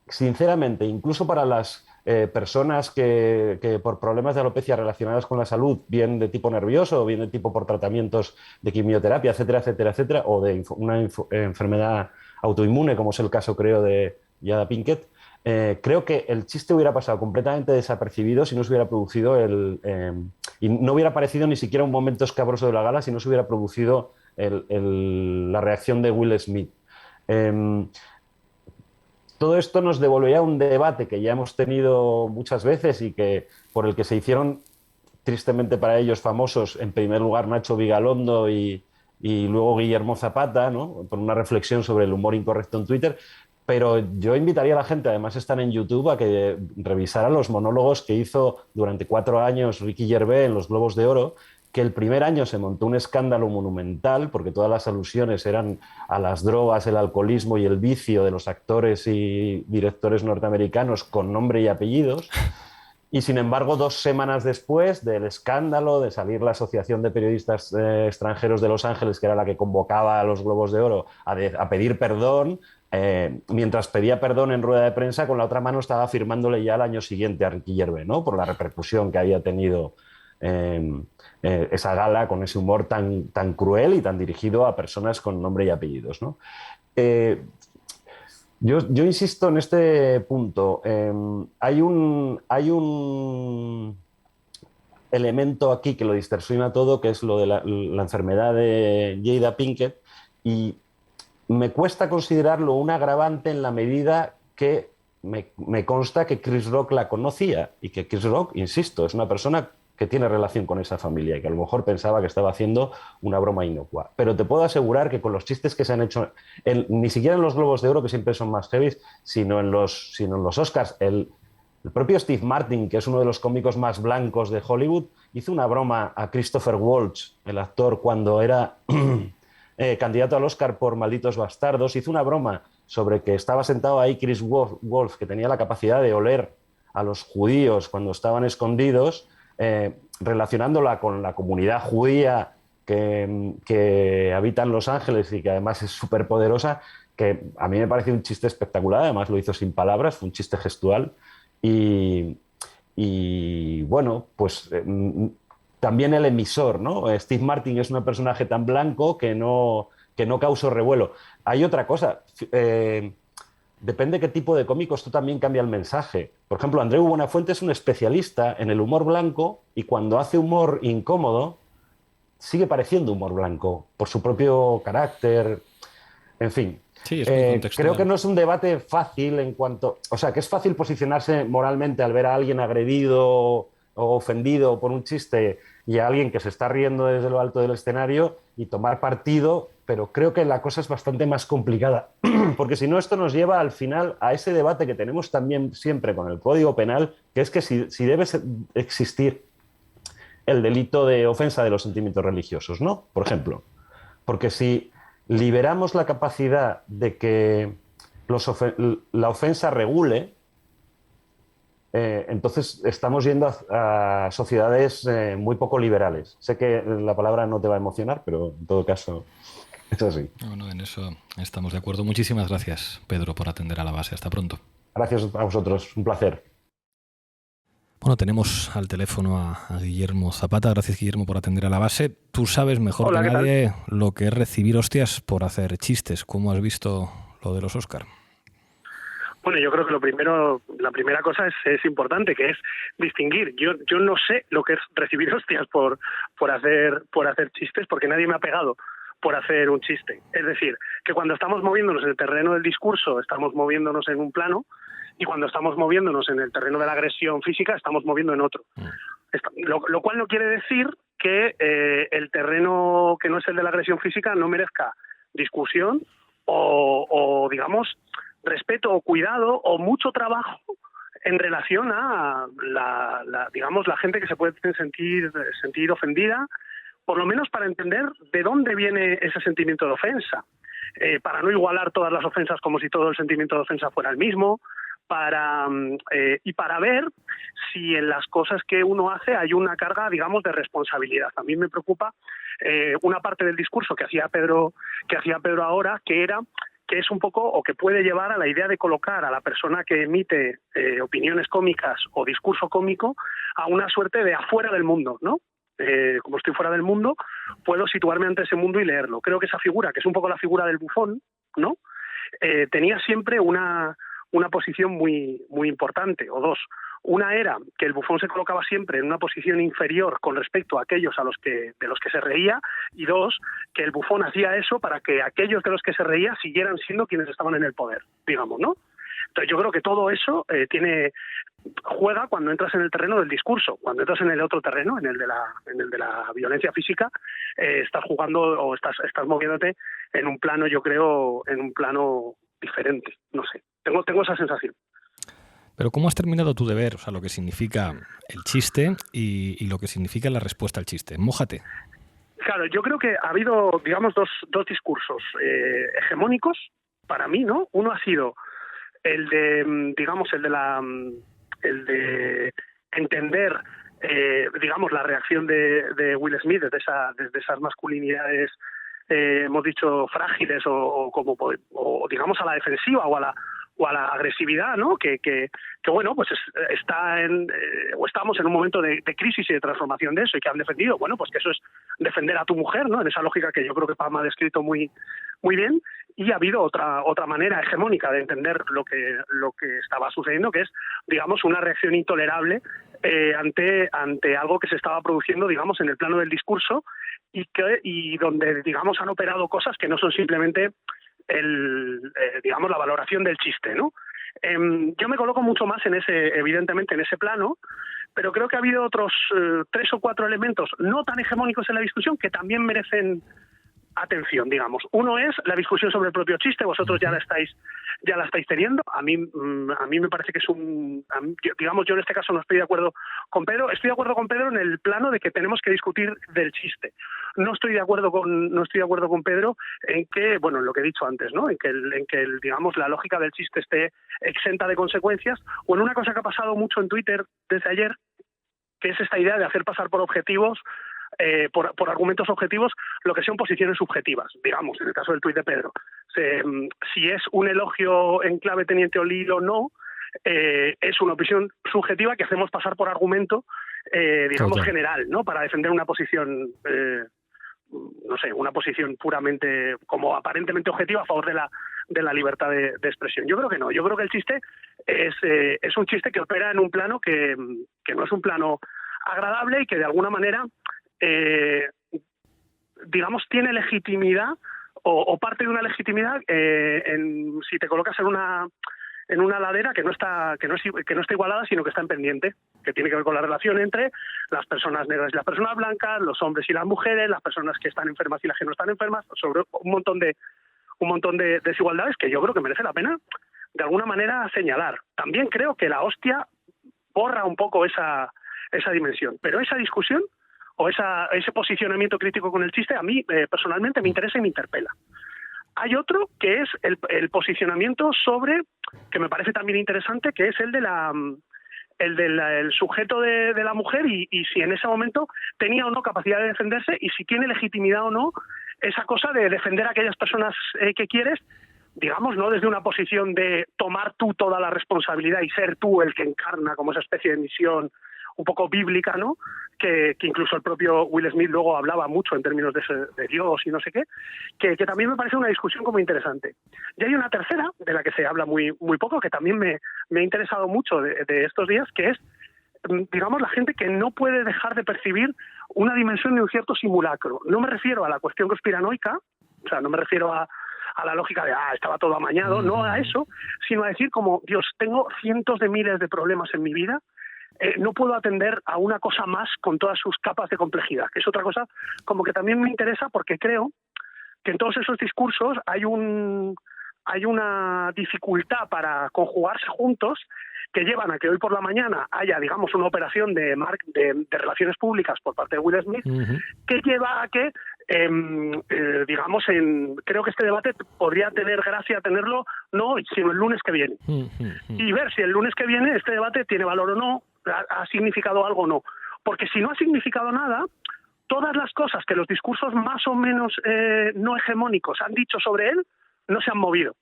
sinceramente, incluso para las personas que por problemas de alopecia relacionadas con la salud, bien de tipo nervioso, o bien de tipo por tratamientos de quimioterapia, etcétera, etcétera, etcétera, o de una enfermedad autoinmune, como es el caso, creo, de Jada Pinkett, creo que el chiste hubiera pasado completamente desapercibido si no se hubiera producido y no hubiera aparecido ni siquiera un momento escabroso de la gala si no se hubiera producido la reacción de Will Smith. Todo esto nos devolvería a un debate que ya hemos tenido muchas veces y por el que se hicieron, tristemente para ellos, famosos, en primer lugar Nacho Vigalondo y luego Guillermo Zapata, ¿no? Por una reflexión sobre el humor incorrecto en Twitter. Pero yo invitaría a la gente, además están en YouTube, a que revisara los monólogos que hizo durante 4 años Ricky Gervais en los Globos de Oro, que el primer año se montó un escándalo monumental porque todas las alusiones eran a las drogas, el alcoholismo y el vicio de los actores y directores norteamericanos con nombre y apellidos. Y sin embargo, 2 semanas después del escándalo, de salir la Asociación de Periodistas Extranjeros de Los Ángeles, que era la que convocaba a los Globos de Oro a pedir perdón, mientras pedía perdón en rueda de prensa, con la otra mano estaba firmándole ya al año siguiente a Ricky Gervais, ¿no? Por la repercusión que había tenido esa gala con ese humor tan cruel y tan dirigido a personas con nombre y apellidos, ¿no? Yo insisto en este punto. Hay un elemento aquí que lo distorsiona todo, que es lo de la enfermedad de Jada Pinkett, y me cuesta considerarlo un agravante en la medida que me consta que Chris Rock la conocía y que Chris Rock, insisto, es una persona que tiene relación con esa familia y que a lo mejor pensaba que estaba haciendo una broma inocua. Pero te puedo asegurar que con los chistes que se han hecho, ni siquiera en los Globos de Oro, que siempre son más heavy, sino en los Oscars, El propio Steve Martin, que es uno de los cómicos más blancos de Hollywood, hizo una broma a Christopher Waltz, el actor, cuando era candidato al Oscar por Malditos Bastardos. Hizo una broma sobre que estaba sentado ahí Chris Wolf, que tenía la capacidad de oler a los judíos cuando estaban escondidos, relacionándola con la comunidad judía que habita en Los Ángeles y que además es súper poderosa, que a mí me pareció un chiste espectacular. Además lo hizo sin palabras, fue un chiste gestual. Y bueno, pues también el emisor, ¿no? Steve Martin es un personaje tan blanco que no causó revuelo. Hay otra cosa, depende qué tipo de cómicos, tú también cambia el mensaje. Por ejemplo, Andreu Buenafuente es un especialista en el humor blanco y cuando hace humor incómodo sigue pareciendo humor blanco por su propio carácter, en fin. Sí, es muy contextual. Creo que no es un debate fácil en cuanto... O sea, que es fácil posicionarse moralmente al ver a alguien agredido o ofendido por un chiste y a alguien que se está riendo desde lo alto del escenario y tomar partido, pero creo que la cosa es bastante más complicada. Porque si no, esto nos lleva al final a ese debate que tenemos también siempre con el Código Penal, que es que si debe existir el delito de ofensa de los sentimientos religiosos, ¿no? Por ejemplo. Porque si liberamos la capacidad de que la ofensa regule, entonces estamos yendo a sociedades muy poco liberales. Sé que la palabra no te va a emocionar, pero en todo caso es así. No, en eso estamos de acuerdo. Muchísimas gracias, Pedro, por atender a la base. Hasta pronto. Gracias a vosotros, un placer. Bueno, tenemos al teléfono a Guillermo Zapata. Gracias, Guillermo, por atender a la base. Tú sabes mejor que nadie lo que es recibir hostias por hacer chistes. ¿Cómo has visto lo de los Oscar? Bueno, yo creo que la primera cosa es importante, que es distinguir. Yo no sé lo que es recibir hostias por hacer chistes, porque nadie me ha pegado por hacer un chiste. Es decir, que cuando estamos moviéndonos en el terreno del discurso, estamos moviéndonos en un plano, y cuando estamos moviéndonos en el terreno de la agresión física, estamos moviendo en otro. Lo cual no quiere decir que el terreno que no es el de la agresión física no merezca discusión o digamos, respeto o cuidado o mucho trabajo en relación a la gente que se puede sentir ofendida, por lo menos para entender de dónde viene ese sentimiento de ofensa, para no igualar todas las ofensas como si todo el sentimiento de ofensa fuera el mismo, y para ver si en las cosas que uno hace hay una carga, digamos, de responsabilidad. A mí me preocupa una parte del discurso que hacía Pedro ahora, que es un poco, o que puede llevar a la idea de colocar a la persona que emite opiniones cómicas o discurso cómico a una suerte de afuera del mundo, ¿no? Como estoy fuera del mundo, puedo situarme ante ese mundo y leerlo. Creo que esa figura, que es un poco la figura del bufón, ¿no? Tenía siempre una posición muy, muy importante, o dos. Una era que el bufón se colocaba siempre en una posición inferior con respecto a aquellos de los que se reía, y dos, que el bufón hacía eso para que aquellos de los que se reía siguieran siendo quienes estaban en el poder, digamos, ¿no? Entonces yo creo que todo eso juega cuando entras en el terreno del discurso. Cuando entras en el otro terreno, en el de la violencia física, estás jugando o estás moviéndote en un plano, yo creo, diferente, no sé. Tengo esa sensación. Pero ¿cómo has terminado tu deber? O sea, lo que significa el chiste y lo que significa la respuesta al chiste. Mójate. Claro, yo creo que ha habido, digamos, dos discursos hegemónicos para mí, ¿no? Uno ha sido el de, digamos, el de entender, digamos, la reacción de Will Smith desde esas masculinidades, hemos dicho, frágiles o digamos a la defensiva o a la agresividad, ¿no? Que bueno, pues estamos en un momento de crisis y de transformación de eso, y que han defendido, bueno, pues que eso es defender a tu mujer, ¿no? En esa lógica que yo creo que Pam ha descrito muy, muy bien. Y ha habido otra manera hegemónica de entender lo que estaba sucediendo, que es, digamos, una reacción intolerable ante algo que se estaba produciendo, digamos, en el plano del discurso, y donde, digamos, han operado cosas que no son simplemente digamos, la valoración del chiste, ¿no? Yo me coloco mucho más evidentemente en ese plano, pero creo que ha habido otros 3 o 4 elementos no tan hegemónicos en la discusión que también merecen atención, digamos. Uno es la discusión sobre el propio chiste, vosotros ya la estáis teniendo. A mí me parece que es yo en este caso no estoy de acuerdo con Pedro. Estoy de acuerdo con Pedro en el plano de que tenemos que discutir del chiste. No estoy de acuerdo con Pedro en que, bueno, en lo que he dicho antes, ¿no? En que digamos la lógica del chiste esté exenta de consecuencias, o en una cosa que ha pasado mucho en Twitter desde ayer, que es esta idea de hacer pasar por objetivos, por argumentos objetivos, lo que son posiciones subjetivas, digamos, en el caso del tuit de Pedro. Si es un elogio en clave Teniente O'Leary o no, es una opinión subjetiva que hacemos pasar por argumento, digamos, general, ¿no? Para defender una posición, no sé, una posición puramente, como aparentemente objetiva a favor de la libertad de expresión. Yo creo que no. Yo creo que el chiste es un chiste que opera en un plano que no es un plano agradable y que de alguna manera, digamos, tiene legitimidad o parte de una legitimidad si te colocas en una ladera que no está igualada, sino que está en pendiente, que tiene que ver con la relación entre las personas negras y las personas blancas, los hombres y las mujeres, las personas que están enfermas y las que no están enfermas, sobre un montón de desigualdades que yo creo que merece la pena de alguna manera señalar. También creo que la hostia borra un poco esa dimensión, pero esa discusión o ese posicionamiento crítico con el chiste a mí personalmente me interesa y me interpela. Hay otro que es el posicionamiento sobre, que me parece también interesante, que es el del sujeto de la mujer y si en ese momento tenía o no capacidad de defenderse y si tiene legitimidad o no esa cosa de defender a aquellas personas que quieres, digamos, no desde una posición de tomar tú toda la responsabilidad y ser tú el que encarna como esa especie de misión un poco bíblica, ¿no? Que incluso el propio Will Smith luego hablaba mucho en términos de Dios y no sé qué, que también me parece una discusión como interesante. Y hay una tercera, de la que se habla muy poco, que también me ha interesado mucho de estos días, que es, digamos, la gente que no puede dejar de percibir una dimensión de un cierto simulacro. No me refiero a la cuestión conspiranoica, o sea, no me refiero a la lógica de, estaba todo amañado, no a eso, sino a decir como, Dios, tengo cientos de miles de problemas en mi vida, no puedo atender a una cosa más con todas sus capas de complejidad, que es otra cosa como que también me interesa porque creo que en todos esos discursos hay una dificultad para conjugarse juntos que llevan a que hoy por la mañana haya, digamos, una operación de relaciones públicas por parte de Will Smith, que lleva a que, digamos, creo que este debate podría tener gracia tenerlo no hoy, sino el lunes que viene. Y ver si el lunes que viene este debate tiene valor o no, ha significado algo o no. Porque si no ha significado nada, todas las cosas que los discursos más o menos no hegemónicos han dicho sobre él, no se han movido.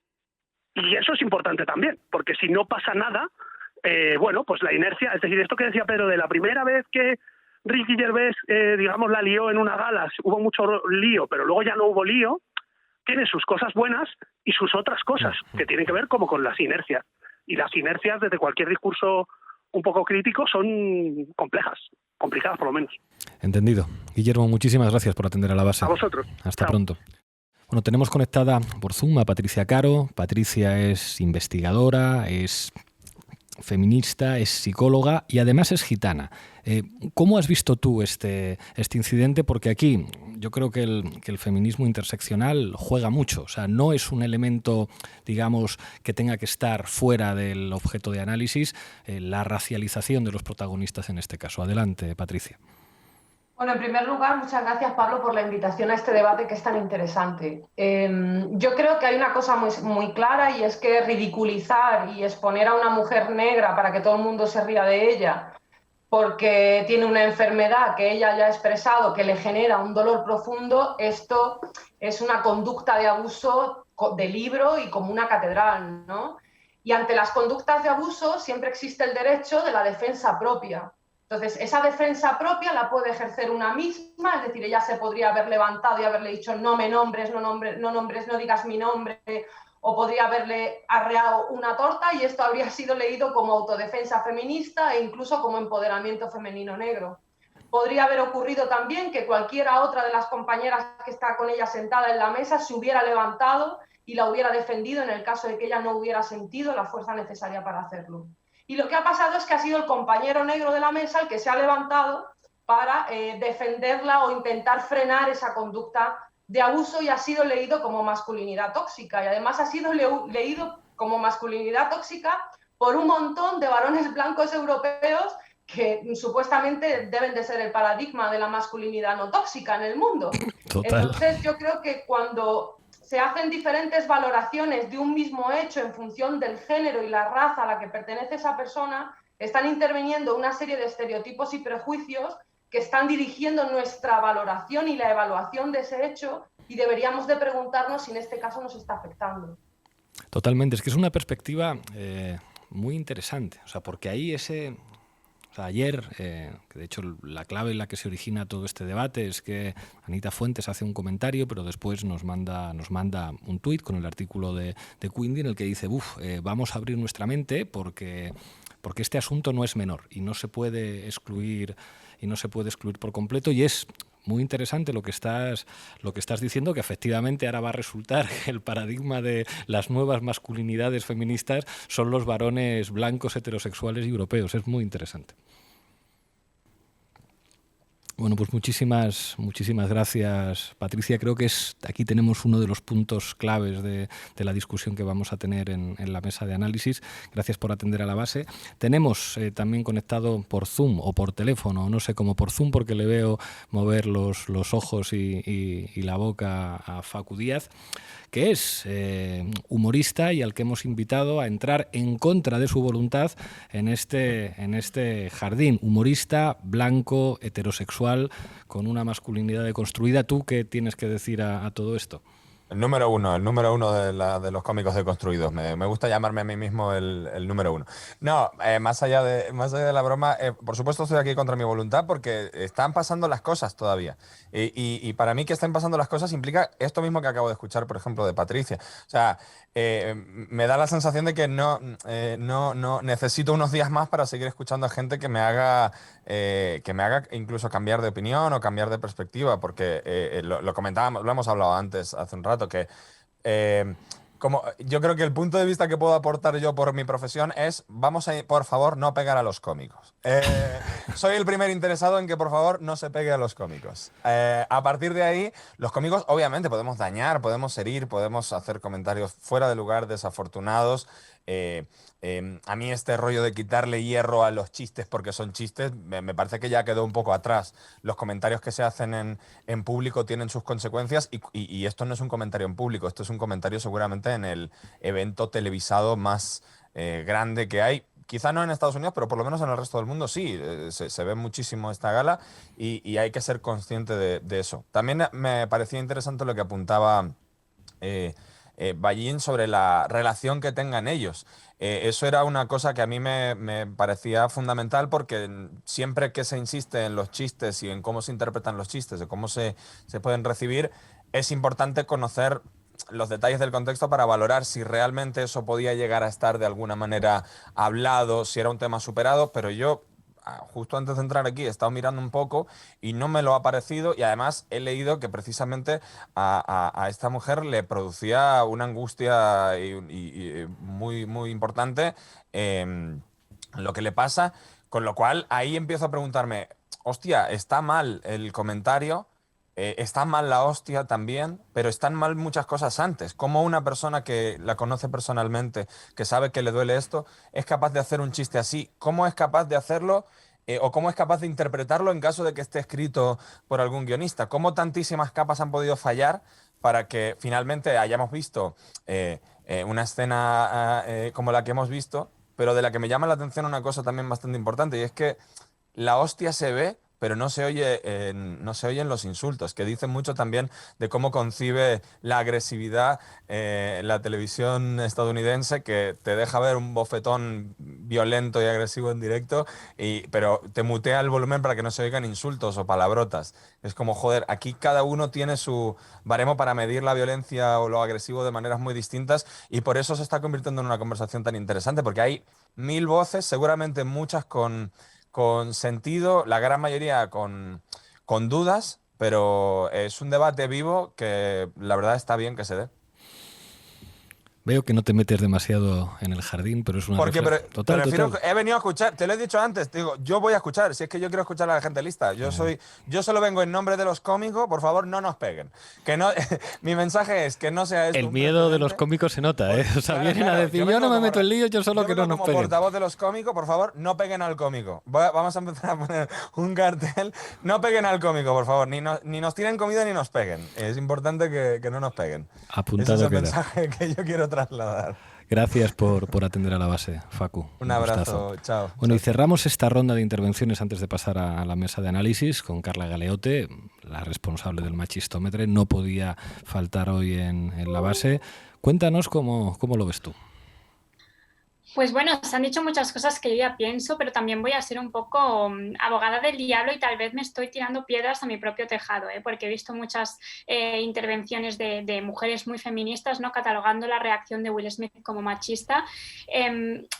Y eso es importante también, porque si no pasa nada, bueno, pues la inercia, es decir, esto que decía Pedro, de la primera vez que Ricky Gervais, digamos, la lió en una gala, hubo mucho lío, pero luego ya no hubo lío, tiene sus cosas buenas y sus otras cosas, que tienen que ver como con las inercias. Y las inercias desde cualquier discurso un poco crítico son complicadas por lo menos. Entendido. Guillermo, muchísimas gracias por atender a la base. A vosotros. Hasta pronto. Bueno, tenemos conectada por Zoom a Patricia Caro. Patricia es investigadora, es feminista, es psicóloga y además es gitana. ¿Cómo has visto tú este incidente? Porque aquí yo creo que el feminismo interseccional juega mucho. O sea, no es un elemento, digamos, que tenga que estar fuera del objeto de análisis, la racialización de los protagonistas en este caso. Adelante, Patricia. Bueno, en primer lugar, muchas gracias, Pablo, por la invitación a este debate que es tan interesante. Yo creo que hay una cosa muy clara y es que ridiculizar y exponer a una mujer negra para que todo el mundo se ría de ella porque tiene una enfermedad que ella ya ha expresado que le genera un dolor profundo, esto es una conducta de abuso de libro y como una catedral, ¿no? Y ante las conductas de abuso siempre existe el derecho de la defensa propia. Entonces, esa defensa propia la puede ejercer una misma, es decir, ella se podría haber levantado y haberle dicho no me nombres, no digas mi nombre, o podría haberle arreado una torta y esto habría sido leído como autodefensa feminista e incluso como empoderamiento femenino negro. Podría haber ocurrido también que cualquiera otra de las compañeras que está con ella sentada en la mesa se hubiera levantado y la hubiera defendido en el caso de que ella no hubiera sentido la fuerza necesaria para hacerlo. Y lo que ha pasado es que ha sido el compañero negro de la mesa el que se ha levantado para defenderla o intentar frenar esa conducta de abuso y ha sido leído como masculinidad tóxica. Y además ha sido leído como masculinidad tóxica por un montón de varones blancos europeos que supuestamente deben de ser el paradigma de la masculinidad no tóxica en el mundo. Total. Entonces yo creo que cuando se hacen diferentes valoraciones de un mismo hecho en función del género y la raza a la que pertenece esa persona, están interviniendo una serie de estereotipos y prejuicios que están dirigiendo nuestra valoración y la evaluación de ese hecho, y deberíamos de preguntarnos si en este caso nos está afectando. Totalmente, es que es una perspectiva muy interesante, o sea, porque ahí ayer, que de hecho la clave en la que se origina todo este debate es que Anita Fuentes hace un comentario, pero después nos manda un tuit con el artículo de Quindi en el que dice, vamos a abrir nuestra mente porque este asunto no es menor y no se puede excluir por completo, y es muy interesante lo que estás diciendo, que efectivamente ahora va a resultar que el paradigma de las nuevas masculinidades feministas son los varones blancos, heterosexuales y europeos. Es muy interesante. Bueno, pues muchísimas gracias, Patricia. Creo que aquí tenemos uno de los puntos claves de la discusión que vamos a tener en la mesa de análisis. Gracias por atender a la base. Tenemos también conectado por Zoom o por teléfono, no sé cómo por Zoom porque le veo mover los ojos y la boca a Facu Díaz, que es humorista y al que hemos invitado a entrar en contra de su voluntad en este jardín. Humorista, blanco, heterosexual, con una masculinidad deconstruida. ¿Tú qué tienes que decir a todo esto? El número uno de los cómicos deconstruidos. Me gusta llamarme a mí mismo el número uno. No, más allá de la broma, por supuesto estoy aquí contra mi voluntad porque están pasando las cosas todavía. Y para mí que estén pasando las cosas implica esto mismo que acabo de escuchar, por ejemplo, de Patricia. O sea, me da la sensación de que no necesito unos días más para seguir escuchando a gente que me haga incluso cambiar de opinión o cambiar de perspectiva, porque lo comentábamos, lo hemos hablado antes, hace un rato, que como yo creo que el punto de vista que puedo aportar yo por mi profesión es, vamos a, por favor, no pegar a los cómicos. Soy el primer interesado en que, por favor, no se pegue a los cómicos. A partir de ahí, los cómicos, obviamente, podemos dañar, podemos herir, podemos hacer comentarios fuera de lugar, desafortunados. A mí este rollo de quitarle hierro a los chistes porque son chistes, me parece que ya quedó un poco atrás. Los comentarios que se hacen en público tienen sus consecuencias y esto no es un comentario en público, esto es un comentario seguramente en el evento televisado más grande que hay. Quizá no en Estados Unidos, pero por lo menos en el resto del mundo sí. Se ve muchísimo esta gala y hay que ser consciente de eso. También me parecía interesante lo que apuntaba Ballín sobre la relación que tengan ellos. Eso era una cosa que a mí me parecía fundamental porque siempre que se insiste en los chistes y en cómo se interpretan los chistes, de cómo se pueden recibir, es importante conocer los detalles del contexto para valorar si realmente eso podía llegar a estar de alguna manera hablado, si era un tema superado, pero yo justo antes de entrar aquí he estado mirando un poco y no me lo ha parecido, y además he leído que precisamente a esta mujer le producía una angustia muy, muy importante lo que le pasa, con lo cual ahí empiezo a preguntarme, hostia, está mal el comentario, está mal la hostia también, pero están mal muchas cosas antes. Como una persona que la conoce personalmente, que sabe que le duele esto, es capaz de hacer un chiste así. ¿Cómo es capaz de hacerlo o cómo es capaz de interpretarlo en caso de que esté escrito por algún guionista? ¿Cómo tantísimas capas han podido fallar para que finalmente hayamos visto una escena como la que hemos visto, pero de la que me llama la atención una cosa también bastante importante, y es que la hostia se ve, pero no se oyen los insultos, que dicen mucho también de cómo concibe la agresividad la televisión estadounidense, que te deja ver un bofetón violento y agresivo en directo, pero te mutea el volumen para que no se oigan insultos o palabrotas. Es como, joder, aquí cada uno tiene su baremo para medir la violencia o lo agresivo de maneras muy distintas, y por eso se está convirtiendo en una conversación tan interesante, porque hay 1000 voces, seguramente muchas con sentido, la gran mayoría con dudas, pero es un debate vivo que la verdad está bien que se dé. Veo que no te metes demasiado en el jardín, pero es una reflexión. Pero Total. he venido he venido a escuchar, te lo he dicho antes, te digo, yo voy a escuchar, si es que yo quiero escuchar a la gente lista. Yo solo vengo en nombre de los cómicos, por favor, no nos peguen. Que no, mi mensaje es que no sea esto. El miedo de los cómicos se nota, ¿eh? O sea, vienen a decir, yo no me meto en lío, yo solo que no nos como peguen. portavoz de los cómicos, por favor, no peguen al cómico. Vamos a empezar a poner un cartel, no peguen al cómico, por favor, ni nos tiren comida ni nos peguen. Es importante que no nos peguen. Apuntado Ese es el queda. mensaje que yo quiero trasladar. Gracias por atender a la base, Facu. Un abrazo, gustazo. chao. Bueno, y cerramos esta ronda de intervenciones antes de pasar a la mesa de análisis con Carla Galeote, la responsable del Machistómetre. No podía faltar hoy en la base. Cuéntanos cómo lo ves tú. Pues bueno, se han dicho muchas cosas que yo ya pienso, pero también voy a ser un poco abogada del diablo y tal vez me estoy tirando piedras a mi propio tejado, porque he visto muchas intervenciones de mujeres muy feministas, ¿no?, catalogando la reacción de Will Smith como machista.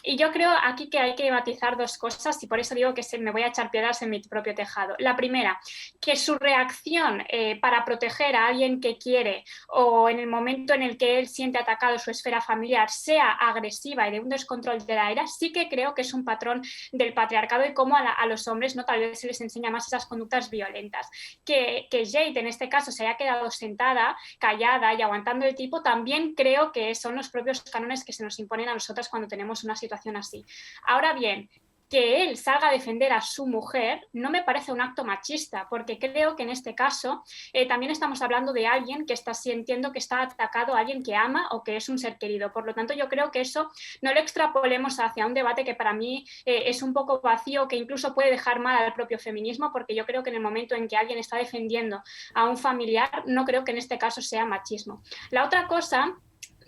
Y yo creo aquí que hay que matizar dos cosas y por eso digo que me voy a echar piedras en mi propio tejado. La primera, que su reacción para proteger a alguien que quiere o en el momento en el que él siente atacado su esfera familiar sea agresiva y de un descontrol de la ira, sí que creo que es un patrón del patriarcado y cómo a los hombres no tal vez se les enseña más esas conductas violentas. Que Jade en este caso se haya quedado sentada, callada y aguantando el tipo, también creo que son los propios cánones que se nos imponen a nosotras cuando tenemos una situación así. Ahora bien, que él salga a defender a su mujer no me parece un acto machista, porque creo que en este caso también estamos hablando de alguien que está sintiendo que está atacado a alguien que ama o que es un ser querido. Por lo tanto, yo creo que eso no lo extrapolemos hacia un debate que para mí es un poco vacío, que incluso puede dejar mal al propio feminismo, porque yo creo que en el momento en que alguien está defendiendo a un familiar, no creo que en este caso sea machismo. La otra cosa,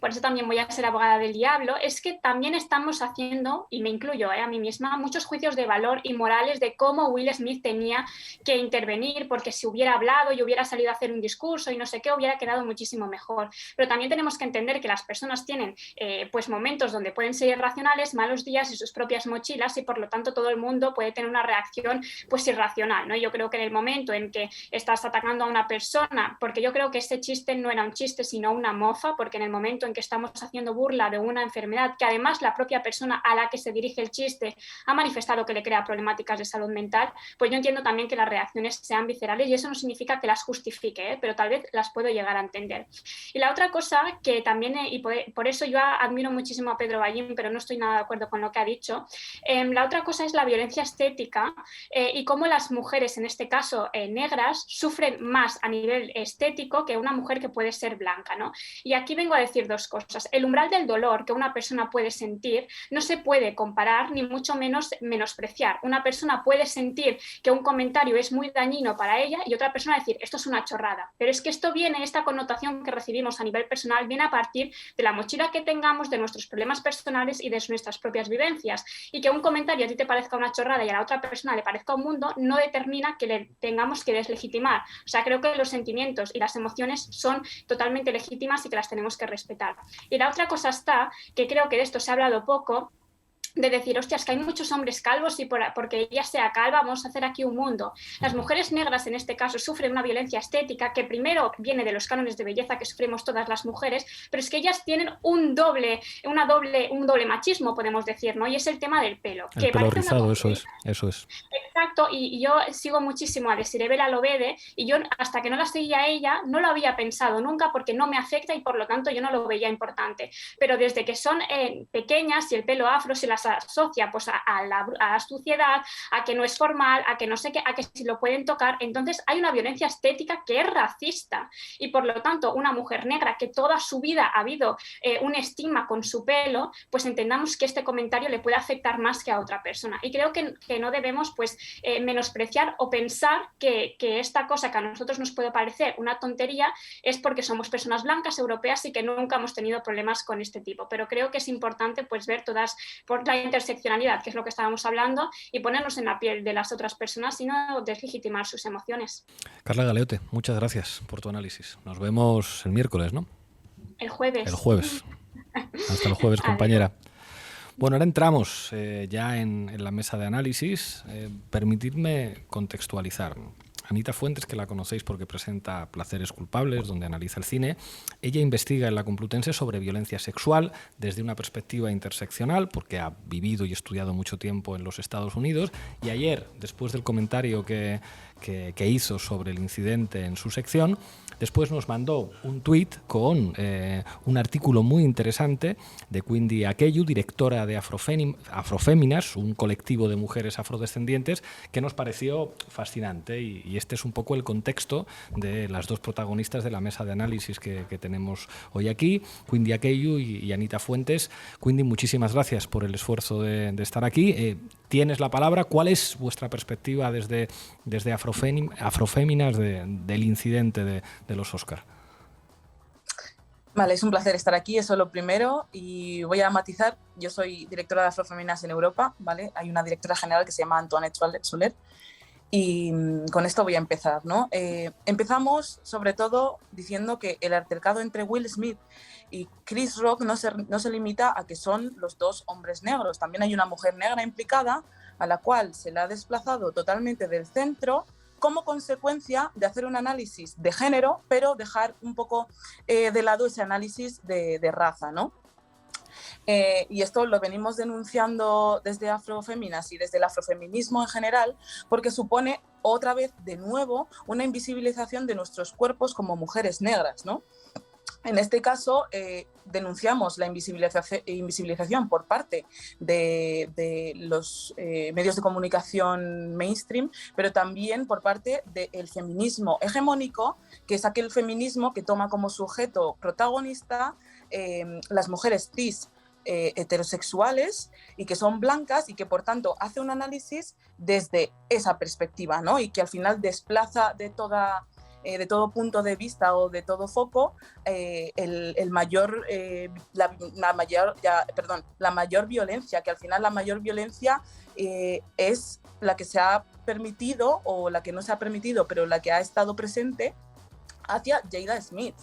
por eso también voy a ser abogada del diablo, es que también estamos haciendo, y me incluyo a mí misma, muchos juicios de valor y morales de cómo Will Smith tenía que intervenir, porque si hubiera hablado y hubiera salido a hacer un discurso y no sé qué, hubiera quedado muchísimo mejor. Pero también tenemos que entender que las personas tienen pues momentos donde pueden ser irracionales, malos días y sus propias mochilas, y por lo tanto todo el mundo puede tener una reacción pues irracional, ¿no? Yo creo que en el momento en que estás atacando a una persona, porque yo creo que ese chiste no era un chiste sino una mofa, porque en el momento en que estamos haciendo burla de una enfermedad que además la propia persona a la que se dirige el chiste ha manifestado que le crea problemáticas de salud mental, pues yo entiendo también que las reacciones sean viscerales y eso no significa que las justifique, pero tal vez las puedo llegar a entender. Y la otra cosa que también, y por eso yo admiro muchísimo a Pedro Ballín, pero no estoy nada de acuerdo con lo que ha dicho, la otra cosa es la violencia estética y cómo las mujeres, en este caso negras, sufren más a nivel estético que una mujer que puede ser blanca, ¿no? Y aquí vengo a decir dos cosas. El umbral del dolor que una persona puede sentir no se puede comparar ni mucho menos menospreciar. Una persona puede sentir que un comentario es muy dañino para ella y otra persona decir esto es una chorrada, pero es que esto viene, esta connotación que recibimos a nivel personal viene a partir de la mochila que tengamos, de nuestros problemas personales y de nuestras propias vivencias, y que un comentario a ti te parezca una chorrada y a la otra persona le parezca un mundo no determina que le tengamos que deslegitimar. O sea, creo que los sentimientos y las emociones son totalmente legítimas y que las tenemos que respetar. Y la otra cosa está, que creo que de esto se ha hablado poco, de decir, hostias, que hay muchos hombres calvos y porque ella sea calva vamos a hacer aquí un mundo. Las mujeres negras en este caso sufren una violencia estética que primero viene de los cánones de belleza que sufrimos todas las mujeres, pero es que ellas tienen un doble machismo, podemos decir, ¿no? Y es el tema del pelo. El pelo rizado, eso es. Exacto, y yo sigo muchísimo a Desiree Bela Lobede y yo hasta que no la seguía a ella no lo había pensado nunca porque no me afecta y por lo tanto yo no lo veía importante. Pero desde que son pequeñas y el pelo afro se las asocia pues a la suciedad, a que no es formal, a que no sé qué, a que si lo pueden tocar, entonces hay una violencia estética que es racista y por lo tanto una mujer negra que toda su vida ha habido un estigma con su pelo, pues entendamos que este comentario le puede afectar más que a otra persona y creo que no debemos pues menospreciar o pensar que esta cosa que a nosotros nos puede parecer una tontería es porque somos personas blancas, europeas y que nunca hemos tenido problemas con este tipo, pero creo que es importante pues ver todas por la interseccionalidad, que es lo que estábamos hablando, y ponernos en la piel de las otras personas y no deslegitimar sus emociones. Carla Galeote, muchas gracias por tu análisis. Nos vemos el miércoles, ¿no? El jueves. El jueves. Hasta el jueves, compañera. Bueno, ahora entramos ya en la mesa de análisis. Permitidme contextualizar. Anita Fuentes, que la conocéis porque presenta Placeres culpables, donde analiza el cine. Ella investiga en la Complutense sobre violencia sexual desde una perspectiva interseccional, porque ha vivido y estudiado mucho tiempo en los Estados Unidos. Y ayer, después del comentario que hizo sobre el incidente en su sección, después nos mandó un tuit con un artículo muy interesante de Quindi Akeyu, directora de Afroféminas, un colectivo de mujeres afrodescendientes, que nos pareció fascinante. Y este es un poco el contexto de las dos protagonistas de la mesa de análisis que tenemos hoy aquí, Quindi Akeyu y Anita Fuentes. Quindi, muchísimas gracias por el esfuerzo de estar aquí. Tienes la palabra. ¿Cuál es vuestra perspectiva desde Afroféminas del incidente de los Oscar? Vale, es un placer estar aquí, eso es lo primero, y voy a matizar. Yo soy directora de Afroféminas en Europa, ¿vale? Hay una directora general que se llama Antoinette Soler, y con esto voy a empezar, ¿no? Empezamos sobre todo diciendo que el altercado entre Will Smith y Chris Rock no se limita a que son los dos hombres negros. También hay una mujer negra implicada, a la cual se le ha desplazado totalmente del centro como consecuencia de hacer un análisis de género, pero dejar un poco de lado ese análisis de raza, ¿no? Y esto lo venimos denunciando desde Afroféminas y desde el afrofeminismo en general, porque supone otra vez, de nuevo, una invisibilización de nuestros cuerpos como mujeres negras, ¿no? En este caso, denunciamos la invisibilización por parte de los medios de comunicación mainstream, pero también por parte del feminismo hegemónico, que es aquel feminismo que toma como sujeto protagonista las mujeres cis heterosexuales y que son blancas, y que por tanto hace un análisis desde esa perspectiva, ¿no? Y que al final desplaza de todo punto de vista o de todo foco la mayor violencia, que al final la mayor violencia es la que se ha permitido, o la que no se ha permitido, pero la que ha estado presente hacia Jada Smith.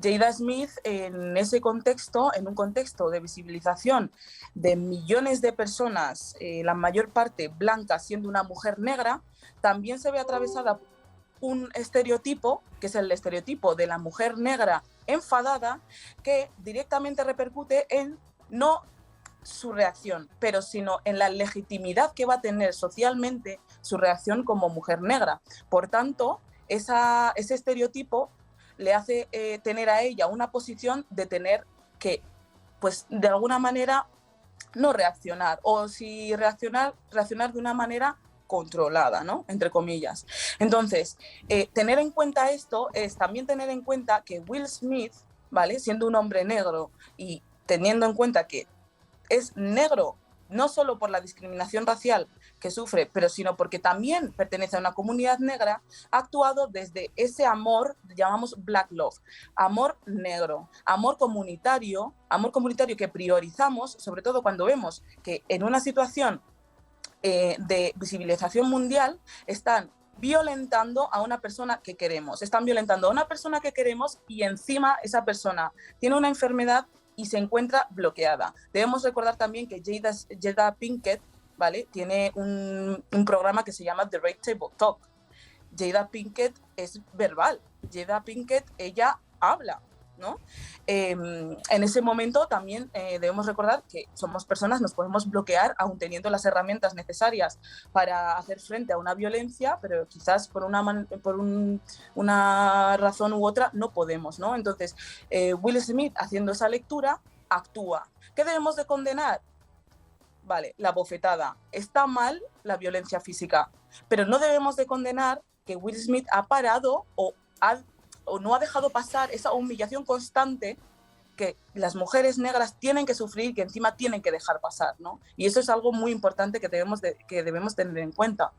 Jada Smith, en ese contexto, en un contexto de visibilización de millones de personas, la mayor parte blanca, siendo una mujer negra, también se ve atravesada un estereotipo, que es el estereotipo de la mujer negra enfadada, que directamente repercute en no su reacción, pero sino en la legitimidad que va a tener socialmente su reacción como mujer negra. Por tanto, ese estereotipo le hace tener a ella una posición de tener que, pues, de alguna manera no reaccionar, o si reaccionar de una manera controlada, ¿no? Entre comillas. Entonces, tener en cuenta esto es también tener en cuenta que Will Smith, ¿vale? Siendo un hombre negro y teniendo en cuenta que es negro no solo por la discriminación racial que sufre, pero sino porque también pertenece a una comunidad negra, ha actuado desde ese amor, llamamos Black Love, amor negro, amor comunitario que priorizamos, sobre todo cuando vemos que en una situación de visibilización mundial están violentando a una persona que queremos. Están violentando a una persona que queremos y encima esa persona tiene una enfermedad y se encuentra bloqueada. Debemos recordar también que Jada Pinkett, ¿vale? Tiene un programa que se llama The Red Table Talk. Jada Pinkett es verbal. Jada Pinkett, ella habla, ¿no? En ese momento también debemos recordar que somos personas, nos podemos bloquear aún teniendo las herramientas necesarias para hacer frente a una violencia, pero quizás por una razón u otra no podemos, ¿no? Entonces, Will Smith, haciendo esa lectura, actúa. ¿Qué debemos de condenar? Vale, la bofetada. Está mal la violencia física, pero no debemos de condenar que Will Smith ha parado o no ha dejado pasar esa humillación constante que las mujeres negras tienen que sufrir, que encima tienen que dejar pasar, ¿no? Y eso es algo muy importante que debemos tener en cuenta.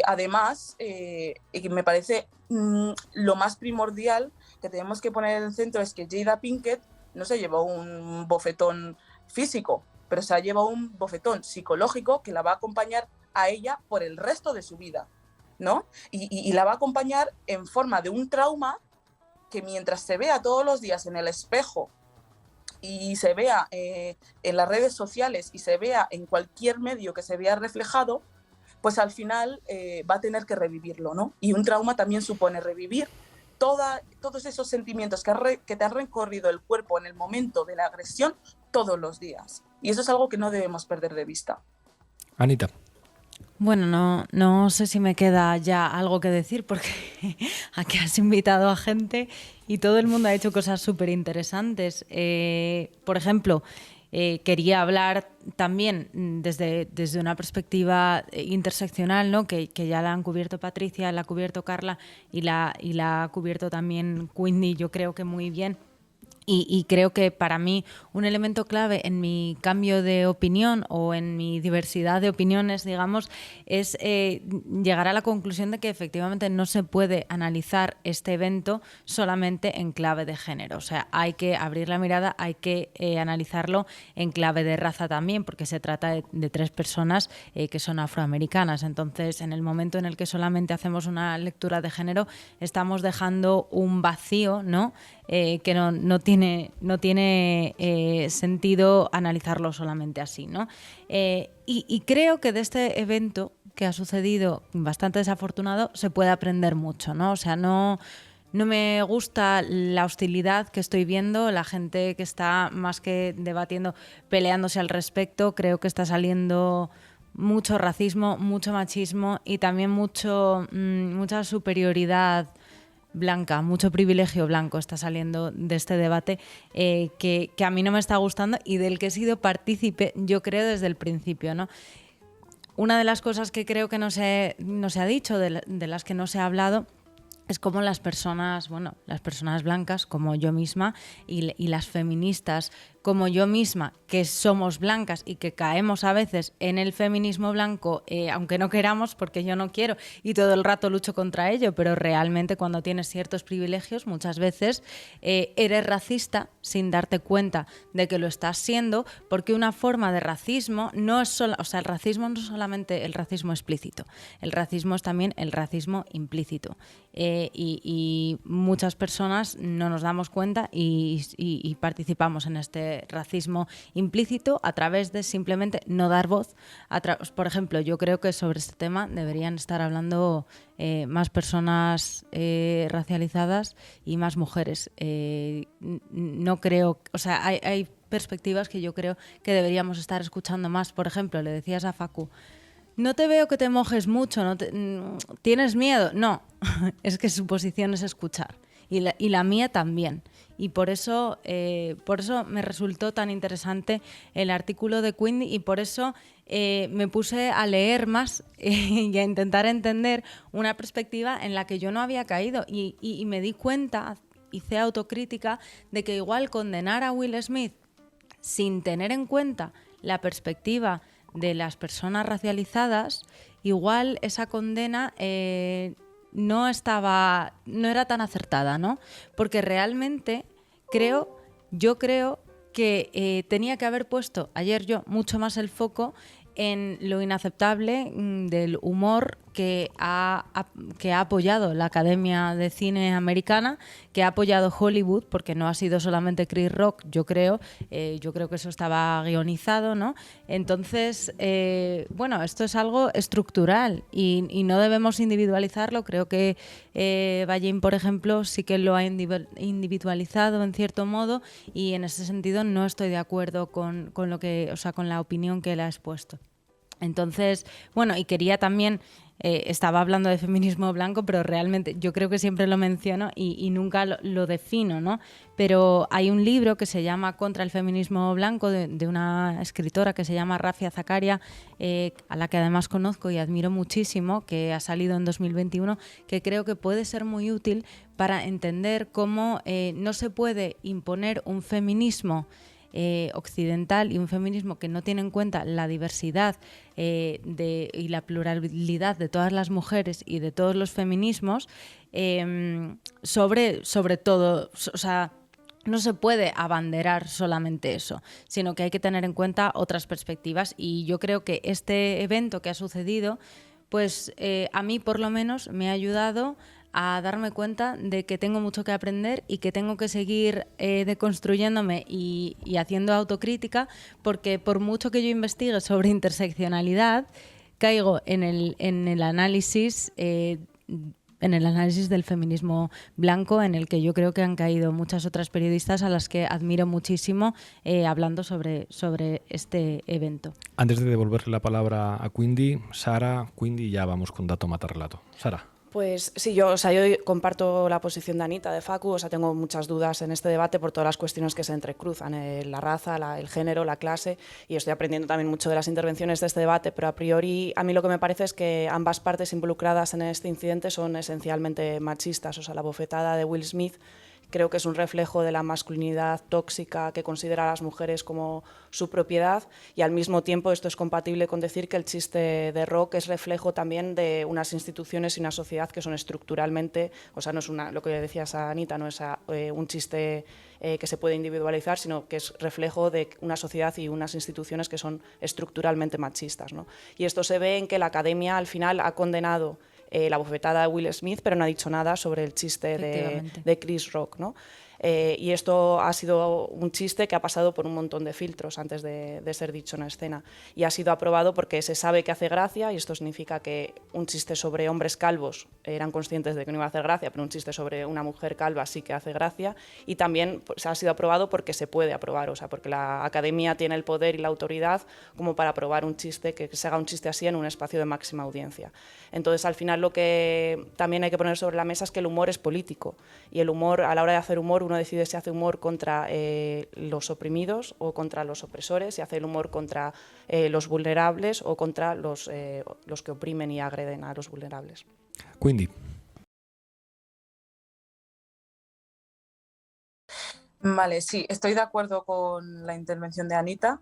Además, y me parece lo más primordial que tenemos que poner en el centro es que Jada Pinkett no se llevó un bofetón físico, pero se ha llevado un bofetón psicológico que la va a acompañar a ella por el resto de su vida, ¿no? Y la va a acompañar en forma de un trauma que mientras se vea todos los días en el espejo y se vea en las redes sociales y se vea en cualquier medio que se vea reflejado, pues al final va a tener que revivirlo, ¿no? Y un trauma también supone revivir todos esos sentimientos que te han recorrido el cuerpo en el momento de la agresión todos los días. Y eso es algo que no debemos perder de vista. Anita. Bueno, no sé si me queda ya algo que decir porque aquí has invitado a gente y todo el mundo ha hecho cosas súper interesantes. Por ejemplo, quería hablar también desde una perspectiva interseccional, ¿no? que ya la han cubierto Patricia, la ha cubierto Carla y la ha cubierto también Queenie, yo creo que muy bien. Y creo que para mí un elemento clave en mi cambio de opinión o en mi diversidad de opiniones, digamos, es llegar a la conclusión de que efectivamente no se puede analizar este evento solamente en clave de género. O sea, hay que abrir la mirada, hay que analizarlo en clave de raza también, porque se trata de 3 personas que son afroamericanas. Entonces, en el momento en el que solamente hacemos una lectura de género, estamos dejando un vacío, ¿no? Que no tiene sentido analizarlo solamente así, ¿no? Y creo que de este evento que ha sucedido bastante desafortunado se puede aprender mucho, ¿no? O sea, no me gusta la hostilidad que estoy viendo, la gente que está más que debatiendo, peleándose al respecto. Creo que está saliendo mucho racismo, mucho machismo y también mucha superioridad blanca, mucho privilegio blanco está saliendo de este debate que a mí no me está gustando y del que he sido partícipe, yo creo, desde el principio, ¿no? Una de las cosas que creo que no se ha dicho, de las que no se ha hablado, es como las personas blancas, como yo misma, y las feministas, como yo misma, que somos blancas y que caemos a veces en el feminismo blanco, aunque no queramos, porque yo no quiero y todo el rato lucho contra ello, pero realmente cuando tienes ciertos privilegios muchas veces eres racista sin darte cuenta de que lo estás siendo, porque una forma de racismo no es solo, o sea, el racismo no es solamente el racismo explícito, el racismo es también el racismo implícito. Y muchas personas no nos damos cuenta y participamos en este racismo implícito a través de simplemente no dar voz. Por ejemplo, yo creo que sobre este tema deberían estar hablando más personas racializadas y más mujeres. No creo, o sea, hay perspectivas que yo creo que deberíamos estar escuchando más. Por ejemplo, le decías a Facu, no te veo que te mojes mucho, ¿tienes miedo? No, es que su posición es escuchar y la mía también. Y por eso me resultó tan interesante el artículo de Queenie y por eso me puse a leer más y a intentar entender una perspectiva en la que yo no había caído y me di cuenta, hice autocrítica, de que igual condenar a Will Smith sin tener en cuenta la perspectiva de las personas racializadas, igual esa condena no era tan acertada, ¿no? Porque realmente yo creo que tenía que haber puesto ayer yo mucho más el foco en lo inaceptable del humor que ha apoyado la Academia de Cine Americana, que ha apoyado Hollywood, porque no ha sido solamente Chris Rock, yo creo que eso estaba guionizado, ¿no? Entonces, esto es algo estructural y no debemos individualizarlo. Creo que Ballín, por ejemplo, sí que lo ha individualizado en cierto modo y en ese sentido no estoy de acuerdo con la opinión que él ha expuesto. Entonces, y quería también, estaba hablando de feminismo blanco, pero realmente yo creo que siempre lo menciono y nunca lo defino, ¿no? Pero hay un libro que se llama Contra el feminismo blanco de una escritora que se llama Rafia Zakaria, a la que además conozco y admiro muchísimo, que ha salido en 2021, que creo que puede ser muy útil para entender cómo no se puede imponer un feminismo occidental y un feminismo que no tiene en cuenta la diversidad y la pluralidad de todas las mujeres y de todos los feminismos sobre todo, o sea, no se puede abanderar solamente eso, sino que hay que tener en cuenta otras perspectivas y yo creo que este evento que ha sucedido, pues a mí por lo menos me ha ayudado a darme cuenta de que tengo mucho que aprender y que tengo que seguir deconstruyéndome y haciendo autocrítica, porque por mucho que yo investigue sobre interseccionalidad, caigo en el análisis del feminismo blanco, en el que yo creo que han caído muchas otras periodistas a las que admiro muchísimo, hablando sobre este evento. Antes de devolverle la palabra a Quindi, Sara, Quindi, ya vamos con dato mata relato. Sara. Pues sí, yo comparto la posición de Anita, de Facu, tengo muchas dudas en este debate por todas las cuestiones que se entrecruzan, la raza, el género, la clase, y estoy aprendiendo también mucho de las intervenciones de este debate, pero a priori a mí lo que me parece es que ambas partes involucradas en este incidente son esencialmente machistas, la bofetada de Will Smith creo que es un reflejo de la masculinidad tóxica que considera a las mujeres como su propiedad, y al mismo tiempo esto es compatible con decir que el chiste de Rock es reflejo también de unas instituciones y una sociedad que son estructuralmente, no es lo que decías a Anita, no es un chiste que se puede individualizar, sino que es reflejo de una sociedad y unas instituciones que son estructuralmente machistas, ¿no? Y esto se ve en que la academia al final ha condenado la bofetada de Will Smith, pero no ha dicho nada sobre el chiste de Chris Rock, ¿no? Y esto ha sido un chiste que ha pasado por un montón de filtros antes de ser dicho en escena, y ha sido aprobado porque se sabe que hace gracia, y esto significa que un chiste sobre hombres calvos eran conscientes de que no iba a hacer gracia, pero un chiste sobre una mujer calva sí que hace gracia, y también ha sido aprobado porque se puede aprobar, porque la academia tiene el poder y la autoridad como para aprobar un chiste, que se haga un chiste así en un espacio de máxima audiencia. Entonces, al final, lo que también hay que poner sobre la mesa es que el humor es político, y el humor, a la hora de hacer humor, uno decide si hace humor contra los oprimidos o contra los opresores, si hace el humor contra los vulnerables o contra los que oprimen y agreden a los vulnerables. Quindi. Vale, sí, estoy de acuerdo con la intervención de Anita.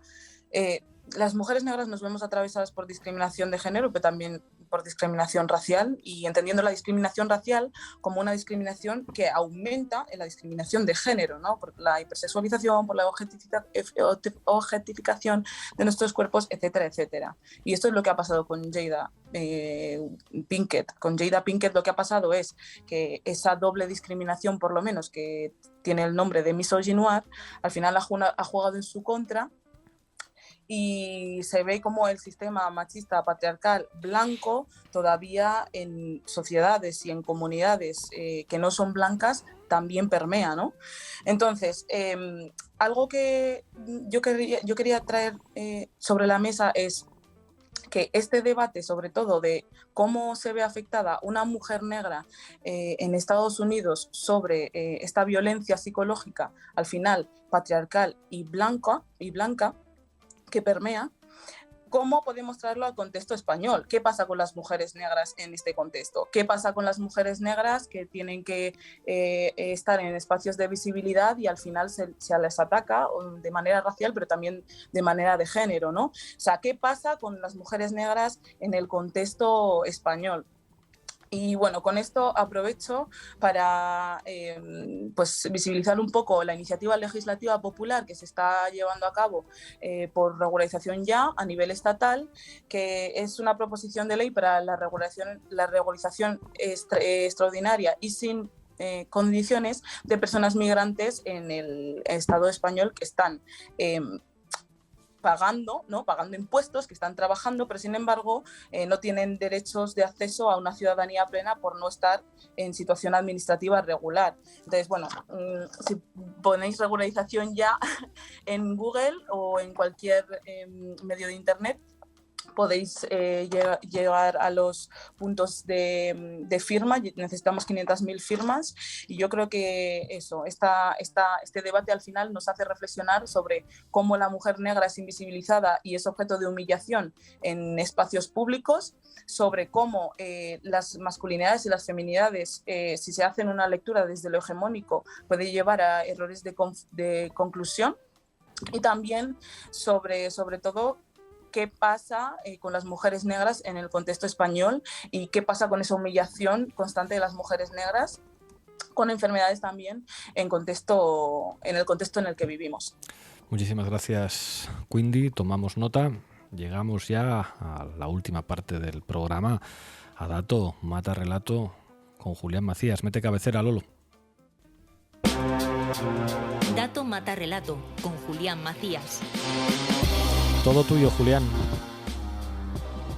Las mujeres negras nos vemos atravesadas por discriminación de género, pero también por discriminación racial, y entendiendo la discriminación racial como una discriminación que aumenta en la discriminación de género, ¿no? Por la hipersexualización, por la objetificación de nuestros cuerpos, etcétera, etcétera. Y esto es lo que ha pasado con Jada Pinkett. Con Jada Pinkett lo que ha pasado es que esa doble discriminación, por lo menos, que tiene el nombre de misogynoir, al final ha jugado en su contra, y se ve como el sistema machista patriarcal blanco todavía en sociedades y en comunidades que no son blancas también permea, ¿no? Entonces, algo que yo quería traer sobre la mesa es que este debate, sobre todo de cómo se ve afectada una mujer negra en Estados Unidos sobre esta violencia psicológica, al final patriarcal y blanca, que permea, ¿cómo podemos traerlo al contexto español? ¿Qué pasa con las mujeres negras en este contexto? ¿Qué pasa con las mujeres negras que tienen que estar en espacios de visibilidad y al final se les ataca de manera racial, pero también de manera de género, ¿no? O sea, ¿qué pasa con las mujeres negras en el contexto español? Y bueno, con esto aprovecho para pues visibilizar un poco la iniciativa legislativa popular que se está llevando a cabo por regularización ya a nivel estatal, que es una proposición de ley para la regularización extraordinaria y sin condiciones de personas migrantes en el Estado español que están pagando impuestos, que están trabajando, pero sin embargo no tienen derechos de acceso a una ciudadanía plena por no estar en situación administrativa regular. Entonces, bueno, si ponéis regularización ya en Google o en cualquier medio de internet, podéis llegar a los puntos de firma. Necesitamos 500.000 firmas, y yo creo que este debate al final nos hace reflexionar sobre cómo la mujer negra es invisibilizada y es objeto de humillación en espacios públicos, sobre cómo las masculinidades y las feminidades, si se hacen una lectura desde lo hegemónico, puede llevar a errores de conclusión, y también sobre todo qué pasa con las mujeres negras en el contexto español y qué pasa con esa humillación constante de las mujeres negras con enfermedades también en el contexto en el que vivimos. Muchísimas gracias, Quindi. Tomamos nota. Llegamos ya a la última parte del programa, a Dato Mata Relato con Julián Macías. Mete cabecera, Lolo. Dato Mata Relato con Julián Macías. Todo tuyo, Julián.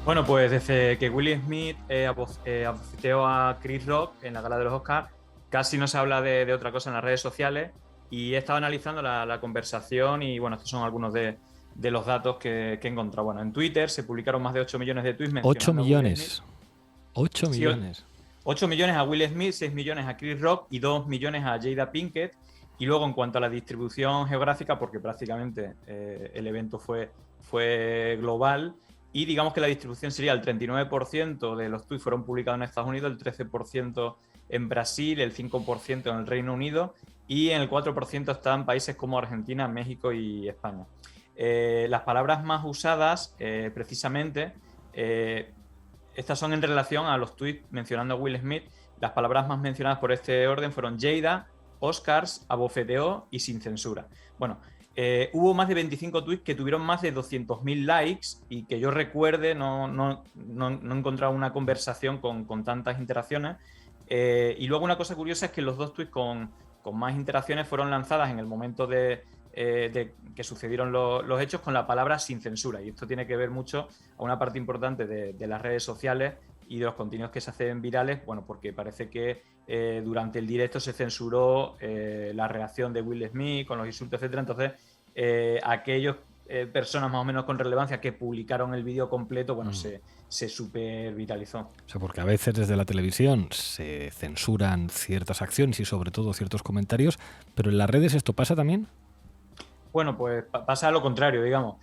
Bueno, pues desde que Will Smith abofeteó a Chris Rock en la gala de los Oscars, casi no se habla de otra cosa en las redes sociales, y he estado analizando la conversación y bueno, estos son algunos de los datos que he encontrado. Bueno, en Twitter se publicaron más de 8 millones de tweets mencionando 8 millones. a Will Smith. 8 millones. 8 millones a Will Smith, 6 millones a Chris Rock y 2 millones a Jada Pinkett. Y luego, en cuanto a la distribución geográfica, porque prácticamente el evento fue global, y digamos que la distribución sería el 39% de los tweets fueron publicados en Estados Unidos, el 13% en Brasil, el 5% en el Reino Unido y en el 4% están países como Argentina, México y España. Las palabras más usadas, precisamente, estas son en relación a los tweets mencionando a Will Smith. Las palabras más mencionadas por este orden fueron Jada, Oscars, abofeteó y sin censura. Bueno, hubo más de 25 tweets que tuvieron más de 200.000 likes y que yo recuerde, no he encontrado una conversación con tantas interacciones. Y luego una cosa curiosa es que los dos tweets con más interacciones fueron lanzadas en el momento de que sucedieron los hechos con la palabra sin censura. Y esto tiene que ver mucho a una parte importante de las redes sociales y de los contenidos que se hacen virales, bueno, porque parece que durante el directo se censuró la reacción de Will Smith con los insultos, etcétera. Entonces, aquellos personas más o menos con relevancia que publicaron el vídeo completo, bueno, se super viralizó. O sea, porque a veces desde la televisión se censuran ciertas acciones y sobre todo ciertos comentarios, pero en las redes ¿esto pasa también? Bueno, pues pasa lo contrario, digamos.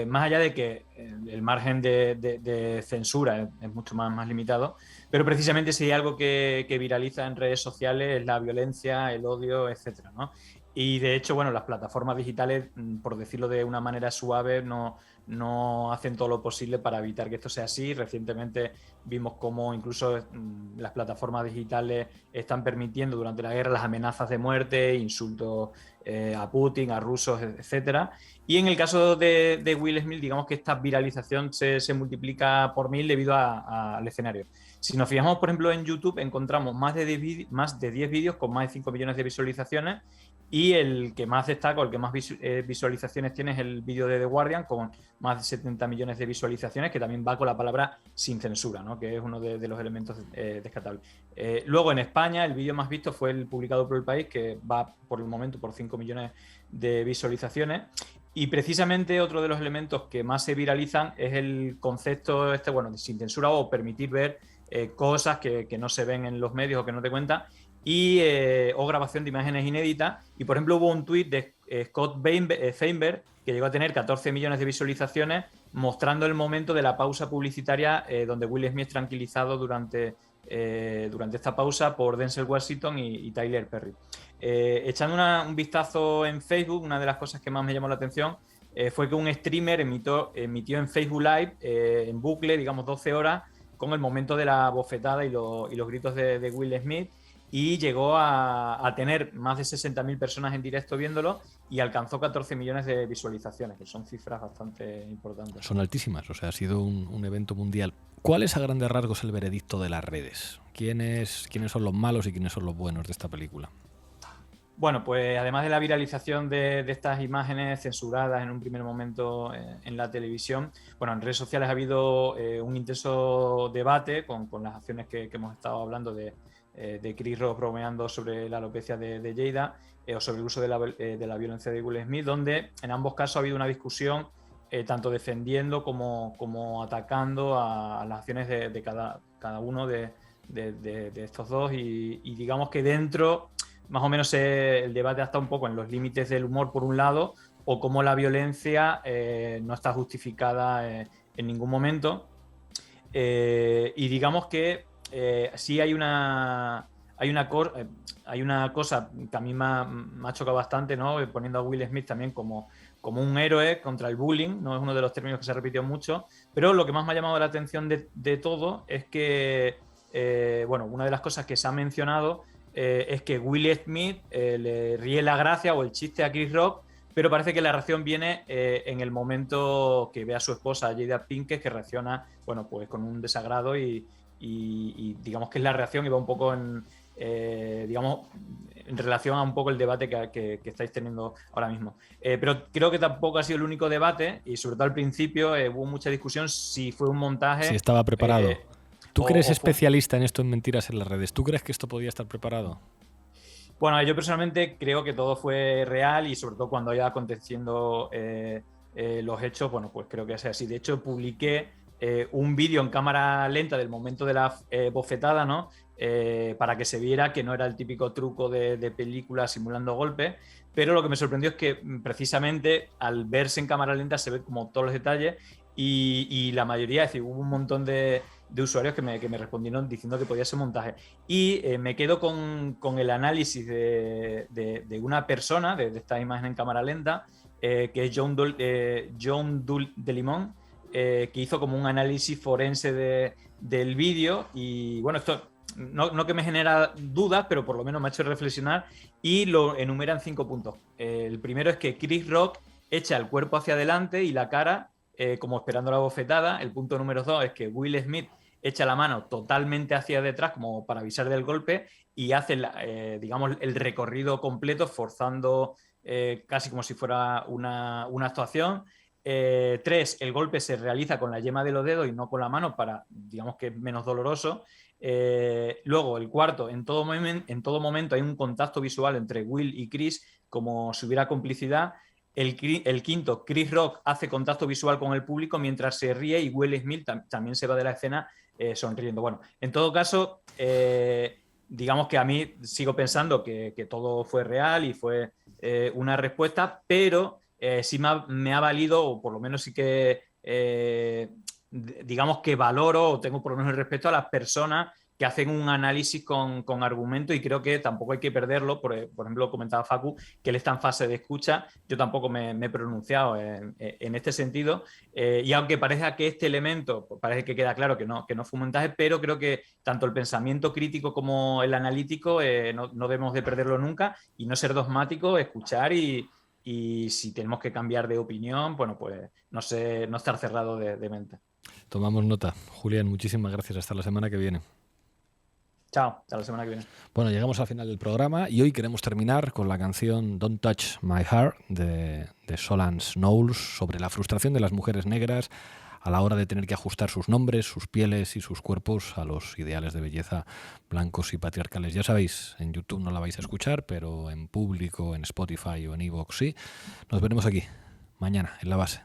Más allá de que el margen de censura es mucho más limitado, pero precisamente si hay algo que viraliza en redes sociales es la violencia, el odio, etcétera, ¿no? Y de hecho, bueno, las plataformas digitales, por decirlo de una manera suave, no hacen todo lo posible para evitar que esto sea así. Recientemente vimos cómo incluso las plataformas digitales están permitiendo durante la guerra las amenazas de muerte, insultos a Putin, a rusos, etcétera. Y en el caso de Will Smith, digamos que esta viralización se multiplica por 1000 debido al escenario. Si nos fijamos, por ejemplo, en YouTube, encontramos más de 10 vídeos con más de 5 millones de visualizaciones. Y el que más destaca, el que más visualizaciones tiene es el vídeo de The Guardian, con más de 70 millones de visualizaciones, que también va con la palabra sin censura, ¿no? Que es uno de los elementos descartables. Luego, en España, el vídeo más visto fue el publicado por El País, que va por el momento por 5 millones de visualizaciones. Y precisamente otro de los elementos que más se viralizan es el concepto de sin censura o permitir ver cosas que no se ven en los medios o que no te cuentan. O grabación de imágenes inéditas. Y, por ejemplo, hubo un tuit de Scott Feinberg que llegó a tener 14 millones de visualizaciones mostrando el momento de la pausa publicitaria donde Will Smith es tranquilizado durante esta pausa por Denzel Washington y Tyler Perry. Echando un vistazo en Facebook, una de las cosas que más me llamó la atención fue que un streamer emitió en Facebook Live en bucle, digamos 12 horas, con el momento de la bofetada y los gritos de Will Smith. Y llegó a tener más de 60.000 personas en directo viéndolo y alcanzó 14 millones de visualizaciones, que son cifras bastante importantes. Son altísimas, o sea, ha sido un evento mundial. ¿Cuál es a grandes rasgos el veredicto de las redes? ¿Quiénes son los malos y quiénes son los buenos de esta película? Bueno, pues además de la viralización de estas imágenes censuradas en un primer momento en la televisión, bueno, en redes sociales ha habido un intenso debate con las acciones que hemos estado hablando de Chris Rock bromeando sobre la alopecia de Jada o sobre el uso de la violencia de Will Smith, donde en ambos casos ha habido una discusión tanto defendiendo como atacando a las acciones de cada uno de estos dos y digamos que dentro más o menos el debate está un poco en los límites del humor por un lado o cómo la violencia no está justificada en ningún momento y digamos que sí hay una cosa que a mí me ha chocado bastante, ¿no? Poniendo a Will Smith también como un héroe contra el bullying, no es uno de los términos que se repitió mucho, pero lo que más me ha llamado la atención de todo es que, una de las cosas que se ha mencionado es que Will Smith le ríe la gracia o el chiste a Chris Rock, pero parece que la reacción viene en el momento que ve a su esposa Jada Pinkett, que reacciona, pues con un desagrado y digamos que es la reacción y va un poco en relación a un poco el debate que estáis teniendo ahora mismo. Pero creo que tampoco ha sido el único debate, y sobre todo al principio hubo mucha discusión si fue un montaje. Si estaba preparado. ¿Tú que eres especialista en esto, en mentiras en las redes? ¿Tú crees que esto podía estar preparado? Bueno, yo personalmente creo que todo fue real y sobre todo cuando iba aconteciendo los hechos, bueno, pues creo que es así. De hecho, publiqué un vídeo en cámara lenta del momento de la bofetada, ¿no? Para que se viera que no era el típico truco de película simulando golpes, pero lo que me sorprendió es que precisamente al verse en cámara lenta se ve como todos los detalles y la mayoría, es decir, hubo un montón de usuarios que me respondieron diciendo que podía ser montaje. Y me quedo con el análisis de una persona, de esta imagen en cámara lenta, que es John de Limón, que hizo como un análisis forense del vídeo. Y bueno, esto no que me genera dudas, pero por lo menos me ha hecho reflexionar y lo enumera en 5 puntos. El primero es que Chris Rock echa el cuerpo hacia adelante y la cara como esperando la bofetada. El punto número 2 es que Will Smith echa la mano totalmente hacia detrás como para avisar del golpe y hace digamos, el recorrido completo forzando casi como si fuera una actuación. 3, el golpe se realiza con la yema de los dedos y no con la mano para, digamos, que es menos doloroso. Luego, el cuarto, en todo momento hay un contacto visual entre Will y Chris como si hubiera complicidad. El quinto, Chris Rock hace contacto visual con el público mientras se ríe y Will Smith también se va de la escena sonriendo. Bueno, en todo caso, digamos que a mí sigo pensando que todo fue real y fue una respuesta, pero sí me ha valido, o por lo menos sí que digamos que valoro o tengo por lo menos el respeto a las personas que hacen un análisis con argumento, y creo que tampoco hay que perderlo. Por ejemplo, comentaba Facu que él está en fase de escucha. Yo tampoco me he pronunciado en este sentido, y aunque parezca que este elemento, parece que queda claro que no fue un montaje, pero creo que tanto el pensamiento crítico como el analítico no debemos de perderlo nunca y no ser dogmáticos, escuchar y si tenemos que cambiar de opinión, bueno, pues no estar cerrado de mente. Tomamos nota. Julián, muchísimas gracias. Hasta la semana que viene. Chao, hasta la semana que viene. Bueno, llegamos al final del programa y hoy queremos terminar con la canción Don't Touch My Heart de Solange Knowles, sobre la frustración de las mujeres negras a la hora de tener que ajustar sus nombres, sus pieles y sus cuerpos a los ideales de belleza blancos y patriarcales. Ya sabéis, en YouTube no la vais a escuchar, pero en público, en Spotify o en iVoox sí. Nos veremos aquí mañana en La Base.